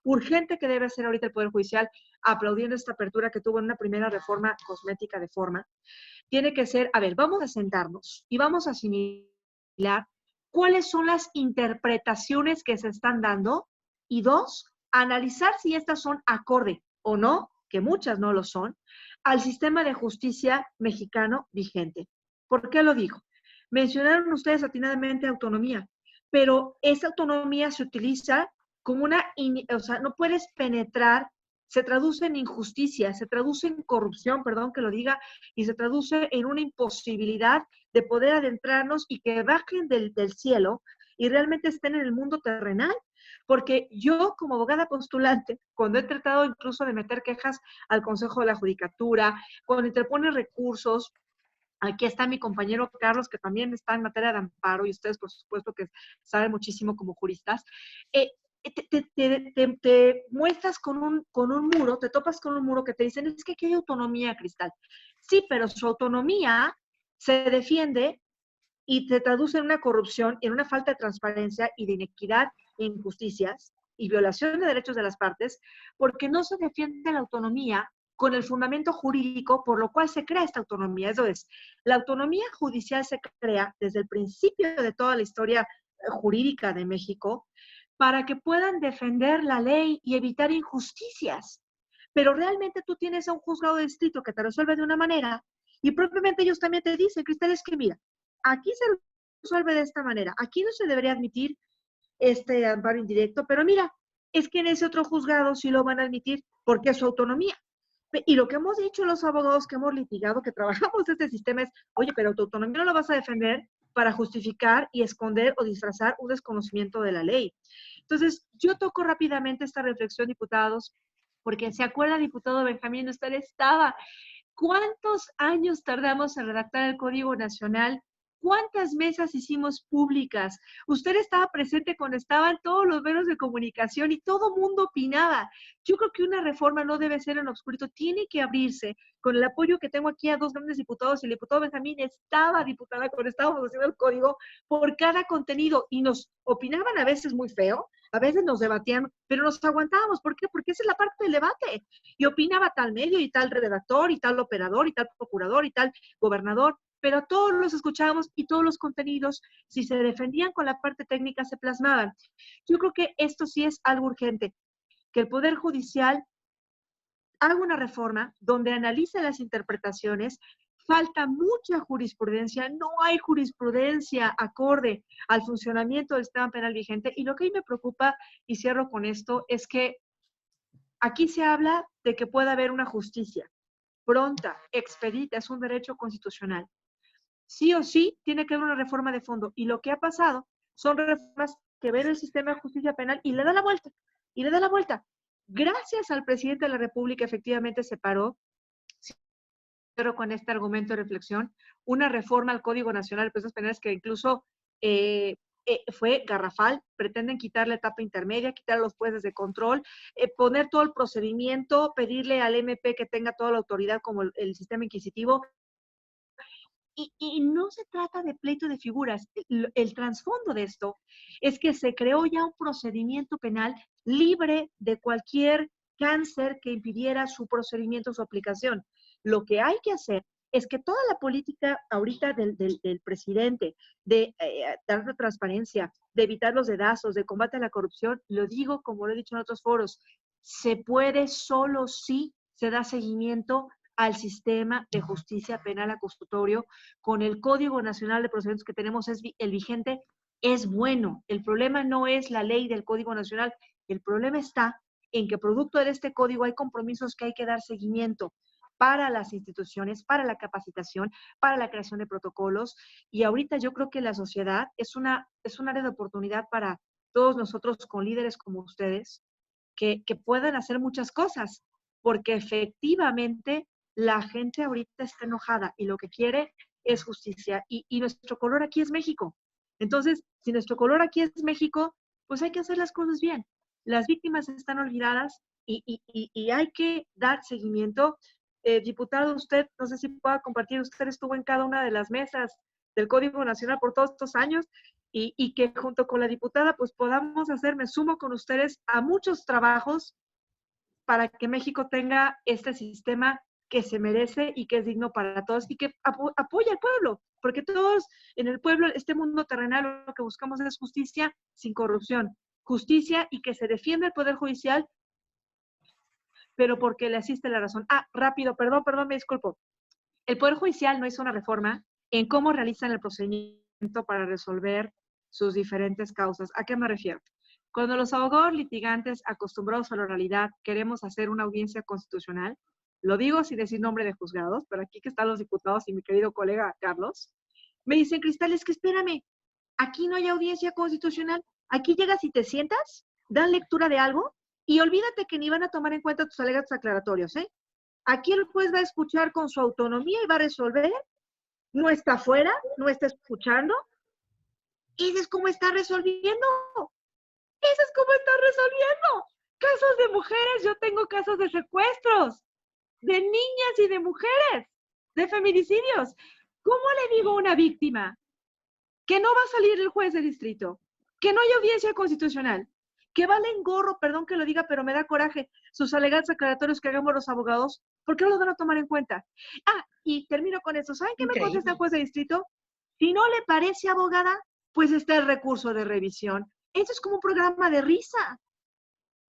urgente que debe hacer ahorita el Poder Judicial, aplaudiendo esta apertura que tuvo en una primera reforma cosmética de forma, tiene que ser, a ver, vamos a sentarnos y vamos a asimilar cuáles son las interpretaciones que se están dando y dos, analizar si estas son acorde o no, que muchas no lo son, al sistema de justicia mexicano vigente. ¿Por qué lo digo? Mencionaron ustedes atinadamente autonomía, pero esa autonomía se utiliza como una, o sea, no puedes penetrar, se traduce en injusticia, se traduce en corrupción, perdón que lo diga, y se traduce en una imposibilidad de poder adentrarnos y que bajen del cielo y realmente estén en el mundo terrenal. Porque yo, como abogada postulante, cuando he tratado incluso de meter quejas al Consejo de la Judicatura, cuando interpone recursos, aquí está mi compañero Carlos, que también está en materia de amparo, y ustedes, por supuesto, que saben muchísimo como juristas, te muestras con un muro, te topas con un muro que te dicen, es que aquí hay autonomía, Cristal. Sí, pero su autonomía se defiende y se traduce en una corrupción, en una falta de transparencia y de inequidad e injusticias y violación de derechos de las partes, porque no se defiende la autonomía con el fundamento jurídico por lo cual se crea esta autonomía. Eso es, la autonomía judicial se crea desde el principio de toda la historia jurídica de México para que puedan defender la ley y evitar injusticias. Pero realmente tú tienes a un juzgado de distrito que te resuelve de una manera y propiamente ellos también te dicen, Cristal, es que mira, aquí se resuelve de esta manera, aquí no se debería admitir este amparo indirecto, pero mira, es que en ese otro juzgado sí lo van a admitir porque es su autonomía. Y lo que hemos dicho los abogados que hemos litigado, que trabajamos este sistema es, oye, pero tu autonomía no la vas a defender para justificar y esconder o disfrazar un desconocimiento de la ley. Entonces, yo toco rápidamente esta reflexión, diputados, porque se acuerda, diputado Benjamín, usted estaba. ¿Cuántos años tardamos en redactar el Código Nacional? ¿Cuántas mesas hicimos públicas? Usted estaba presente cuando estaban todos los medios de comunicación y todo mundo opinaba. Yo creo que una reforma no debe ser en obscurito, tiene que abrirse con el apoyo que tengo aquí a dos grandes diputados. El diputado Benjamín estaba diputada cuando estábamos haciendo el código por cada contenido y nos opinaban a veces muy feo, a veces nos debatían, pero nos aguantábamos. ¿Por qué? Porque esa es la parte del debate. Y opinaba tal medio y tal redactor y tal operador y tal procurador y tal gobernador, pero todos los escuchábamos y todos los contenidos, si se defendían con la parte técnica, se plasmaban. Yo creo que esto sí es algo urgente, que el Poder Judicial haga una reforma donde analice las interpretaciones. Falta mucha jurisprudencia, no hay jurisprudencia acorde al funcionamiento del sistema penal vigente. Y lo que a mí me preocupa, y cierro con esto, es que aquí se habla de que pueda haber una justicia pronta, expedita, es un derecho constitucional. Sí o sí tiene que haber una reforma de fondo. Y lo que ha pasado son reformas que ven el sistema de justicia penal y le da la vuelta, y le da la vuelta. Gracias al presidente de la República, efectivamente se paró, pero con este argumento de reflexión, una reforma al Código Nacional de Procesos Penales que incluso fue garrafal. Pretenden quitar la etapa intermedia, quitar a los jueces de control, poner todo el procedimiento, pedirle al MP que tenga toda la autoridad como el sistema inquisitivo. Y no se trata de pleito de figuras. El trasfondo de esto es que se creó ya un procedimiento penal libre de cualquier cáncer que impidiera su procedimiento, su aplicación. Lo que hay que hacer es que toda la política ahorita del presidente de dar la transparencia, de evitar los dedazos, de combate a la corrupción, lo digo como lo he dicho en otros foros, se puede solo si se da seguimiento al sistema de justicia penal acusatorio. Con el Código Nacional de Procedimientos que tenemos, el vigente es bueno. El problema no es la ley del Código Nacional, el problema está en que producto de este código hay compromisos que hay que dar seguimiento para las instituciones, para la capacitación, para la creación de protocolos. Y ahorita yo creo que la sociedad es un área de oportunidad para todos nosotros con líderes como ustedes, que puedan hacer muchas cosas, porque efectivamente la gente ahorita está enojada y lo que quiere es justicia. Y nuestro color aquí es México. Entonces, si nuestro color aquí es México, pues hay que hacer las cosas bien. Las víctimas están olvidadas, y hay que dar seguimiento. Diputado, usted, no sé si pueda compartir, usted estuvo en cada una de las mesas del Código Nacional por todos estos años y que junto con la diputada pues podamos hacer, me sumo con ustedes a muchos trabajos para que México tenga este sistema que se merece y que es digno para todos y que apoya al pueblo, porque todos en el pueblo, este mundo terrenal, lo que buscamos es justicia sin corrupción, justicia y que se defienda el Poder Judicial, pero porque le asiste la razón. Rápido, perdón, me disculpo. El Poder Judicial no hizo una reforma en cómo realizan el procedimiento para resolver sus diferentes causas. ¿A qué me refiero? Cuando los abogados litigantes acostumbrados a la oralidad queremos hacer una audiencia constitucional, lo digo sin decir nombre de juzgados, pero aquí que están los diputados y mi querido colega Carlos, me dicen, Cristal, es que espérame, aquí no hay audiencia constitucional, aquí llegas y te sientas, dan lectura de algo y olvídate que ni van a tomar en cuenta tus alegatos aclaratorios, ¿eh? Aquí el juez va a escuchar con su autonomía y va a resolver, no está afuera, no está escuchando, ese es como está resolviendo. Eso es como está resolviendo. Casos de mujeres, yo tengo casos de secuestros, de niñas y de mujeres, de feminicidios. ¿Cómo le digo a una víctima que no va a salir el juez de distrito, que no hay audiencia constitucional, que valen gorro, perdón que lo diga, pero me da coraje, sus alegatos aclaratorios que hagamos los abogados, ¿por qué no los van a tomar en cuenta? Y termino con eso. ¿Saben qué me contesta el juez de distrito? Si no le parece, abogada, pues está el recurso de revisión. Eso es como un programa de risa.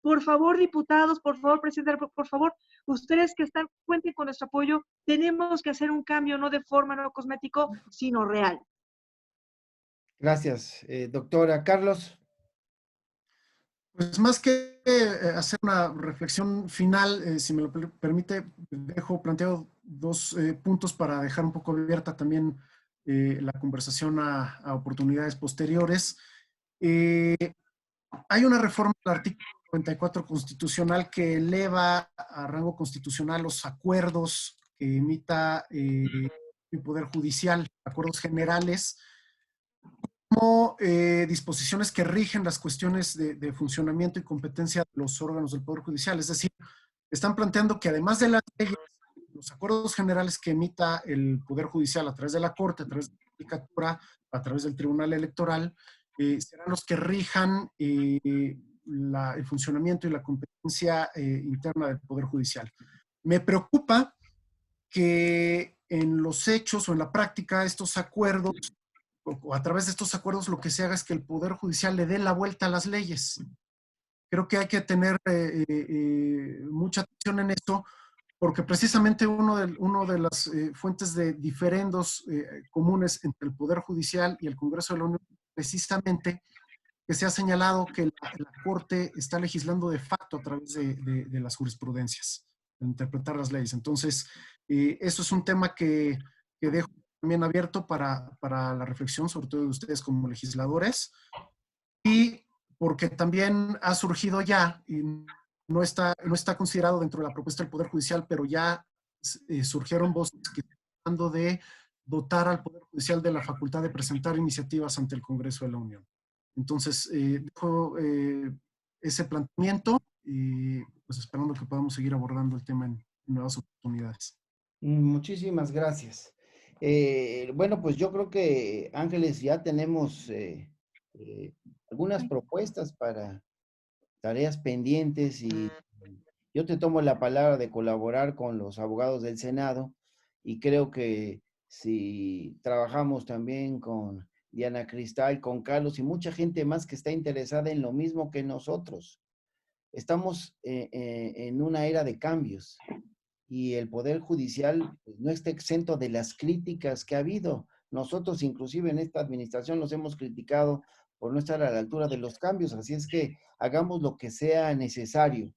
Por favor, diputados, por favor, presidente, por favor, ustedes que están, cuenten con nuestro apoyo. Tenemos que hacer un cambio, no de forma, no cosmético, sino real. Gracias, doctora. Carlos. Pues más que hacer una reflexión final, si me lo permite, dejo planteado dos puntos para dejar un poco abierta también la conversación a oportunidades posteriores. Hay una reforma del artículo 94 constitucional que eleva a rango constitucional los acuerdos que emita el Poder Judicial, acuerdos generales, como disposiciones que rigen las cuestiones de funcionamiento y competencia de los órganos del Poder Judicial. Es decir, están planteando que además de las leyes, los acuerdos generales que emita el Poder Judicial a través de la Corte, a través de la Judicatura, a través del Tribunal Electoral, serán los que rijan el funcionamiento y la competencia interna del Poder Judicial. Me preocupa que en los hechos o en la práctica estos acuerdos, o a través de estos acuerdos, lo que se haga es que el Poder Judicial le dé la vuelta a las leyes. Creo que hay que tener mucha atención en esto, porque precisamente uno de las fuentes de diferendos comunes entre el Poder Judicial y el Congreso de la Unión, precisamente que se ha señalado que la Corte está legislando de facto a través de las jurisprudencias, de interpretar las leyes. Entonces, eso es un tema que dejo también abierto para la reflexión, sobre todo de ustedes como legisladores, y porque también ha surgido ya, y no está considerado dentro de la propuesta del Poder Judicial, pero ya surgieron voces que están hablando de dotar al Poder Judicial de la facultad de presentar iniciativas ante el Congreso de la Unión. Entonces, dejo ese planteamiento y pues esperando que podamos seguir abordando el tema en nuevas oportunidades. Muchísimas gracias. Bueno, pues yo creo que, Ángeles, ya tenemos algunas propuestas para tareas pendientes y yo te tomo la palabra de colaborar con los abogados del Senado y creo que si trabajamos también con Diana Cristal, con Carlos y mucha gente más que está interesada en lo mismo que nosotros, estamos en una era de cambios y el Poder Judicial pues, no está exento de las críticas que ha habido. Nosotros inclusive en esta administración los hemos criticado por no estar a la altura de los cambios, así es que hagamos lo que sea necesario.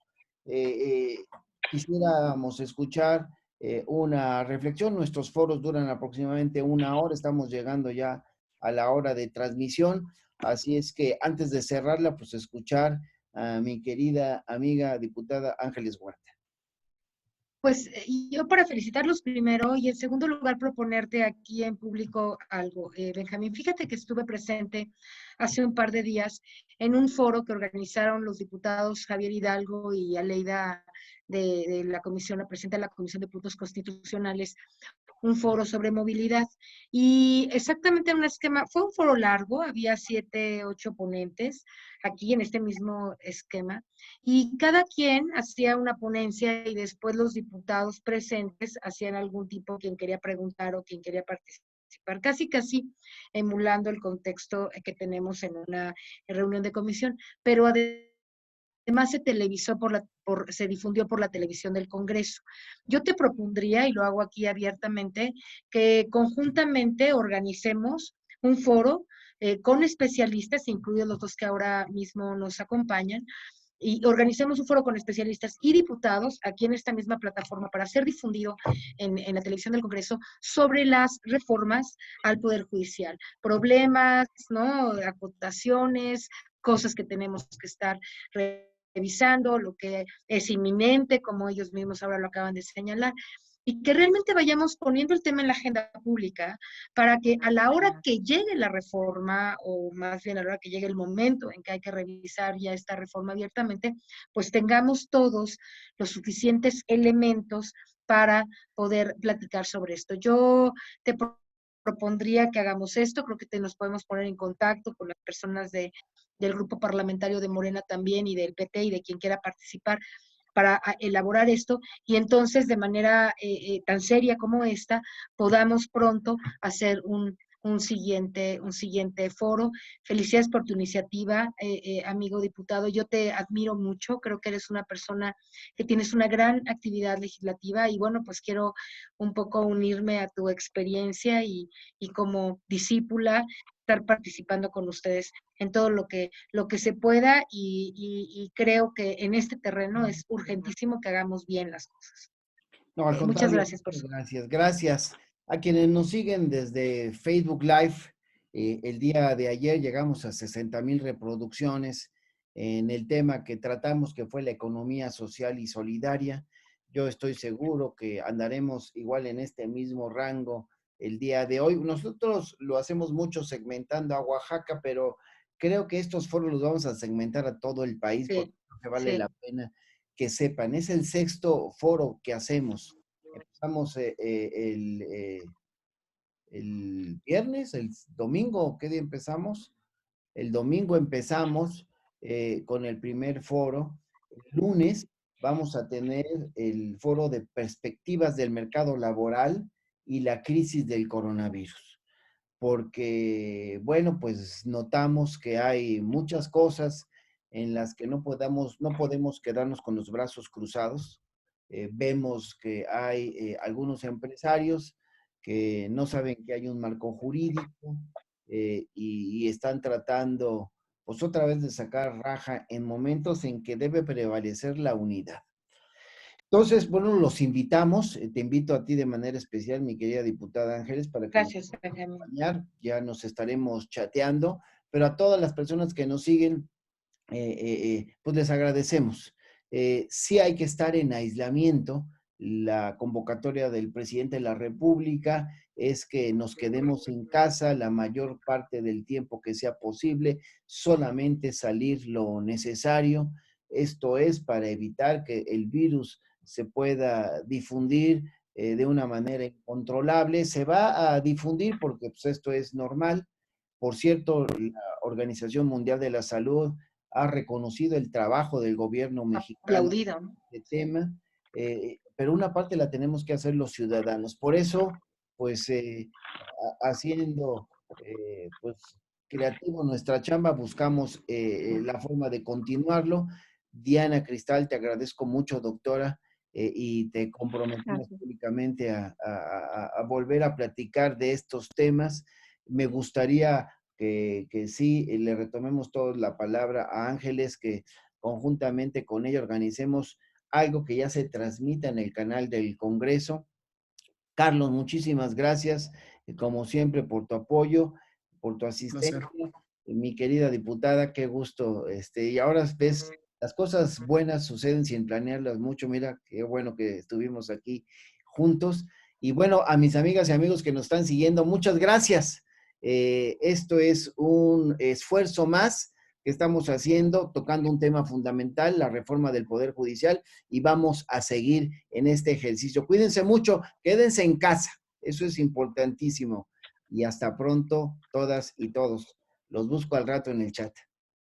Quisiéramos escuchar una reflexión. Nuestros foros duran aproximadamente 1 hora, estamos llegando ya a la hora de transmisión, así es que antes de cerrarla, pues escuchar a mi querida amiga diputada Ángeles Huerta. Pues yo para felicitarlos primero y en segundo lugar proponerte aquí en público algo. Benjamín, fíjate que estuve presente hace un par de días en un foro que organizaron los diputados Javier Hidalgo y Aleida de la comisión, la presidenta de la Comisión de Puntos Constitucionales, un foro sobre movilidad. Y exactamente en un esquema, fue un foro largo, había 7, 8 ponentes aquí en este mismo esquema, y cada quien hacía una ponencia y después los diputados presentes hacían algún tipo, quien quería preguntar o quien quería participar, casi emulando el contexto que tenemos en una reunión de comisión, pero además se televisó se difundió por la televisión del Congreso. Yo te propondría, y lo hago aquí abiertamente, que conjuntamente organicemos un foro con especialistas, incluidos los dos que ahora mismo nos acompañan, y organicemos un foro con especialistas y diputados aquí en esta misma plataforma para ser difundido en la televisión del Congreso sobre las reformas al Poder Judicial. Problemas, ¿no? Acotaciones, cosas que tenemos que estar revisando, lo que es inminente, como ellos mismos ahora lo acaban de señalar, y que realmente vayamos poniendo el tema en la agenda pública para que a la hora que llegue la reforma, o más bien a la hora que llegue el momento en que hay que revisar ya esta reforma abiertamente, pues tengamos todos los suficientes elementos para poder platicar sobre esto. Yo te propondría que hagamos esto, creo que nos podemos poner en contacto con las personas del grupo parlamentario de Morena también y del PT y de quien quiera participar para elaborar esto y entonces de manera tan seria como esta podamos pronto hacer un siguiente foro. Felicidades por tu iniciativa, amigo diputado. Yo te admiro mucho, creo que eres una persona que tienes una gran actividad legislativa y bueno, pues quiero un poco unirme a tu experiencia y como discípula estar participando con ustedes en todo lo que se pueda y creo que en este terreno es urgentísimo que hagamos bien las cosas. No, al Muchas contrario, gracias por su... gracias. A quienes nos siguen desde Facebook Live, el día de ayer llegamos a 60,000 reproducciones en el tema que tratamos, que fue la economía social y solidaria. Yo estoy seguro que andaremos igual en este mismo rango el día de hoy. Nosotros lo hacemos mucho segmentando a Oaxaca, pero creo que estos foros los vamos a segmentar a todo el país porque Sí, creo que vale sí. la pena que sepan. Es el sexto foro que hacemos. Empezamos el viernes, el domingo, ¿qué día empezamos? El domingo empezamos con el primer foro. El lunes vamos a tener el foro de perspectivas del mercado laboral y la crisis del coronavirus. Porque, bueno, pues notamos que hay muchas cosas en las que no podemos quedarnos con los brazos cruzados. Vemos que hay algunos empresarios que no saben que hay un marco jurídico y están tratando, pues otra vez de sacar raja en momentos en que debe prevalecer la unidad. Entonces, bueno, los invitamos, te invito a ti de manera especial, mi querida diputada Ángeles, para que Gracias, nos Benjamín. acompañar, ya nos estaremos chateando, pero a todas las personas que nos siguen, pues les agradecemos. Sí hay que estar en aislamiento. La convocatoria del presidente de la República es que nos quedemos en casa la mayor parte del tiempo que sea posible, solamente salir lo necesario. Esto es para evitar que el virus se pueda difundir de una manera incontrolable. Se va a difundir porque pues, esto es normal. Por cierto, la Organización Mundial de la Salud ha reconocido el trabajo del gobierno mexicano Aplaudido, ¿no? en este tema, pero una parte la tenemos que hacer los ciudadanos. Por eso, pues, haciendo, pues, creativo nuestra chamba, buscamos la forma de continuarlo. Diana Cristal, te agradezco mucho, doctora, y te comprometemos Gracias. públicamente a volver a platicar de estos temas. Me gustaría que sí le retomemos todos la palabra a Ángeles, que conjuntamente con ella organicemos algo que ya se transmita en el canal del Congreso. Carlos, muchísimas gracias, como siempre, por tu apoyo, por tu asistencia. Mi querida diputada, qué gusto. Y ahora ves Las cosas buenas suceden sin planearlas mucho. Mira, qué bueno que estuvimos aquí juntos. Y bueno, a mis amigas y amigos que nos están siguiendo, muchas gracias. Esto es un esfuerzo más que estamos haciendo, tocando un tema fundamental, la reforma del Poder Judicial, y vamos a seguir en este ejercicio. Cuídense mucho, quédense en casa, eso es importantísimo. Y hasta pronto, todas y todos. Los busco al rato en el chat.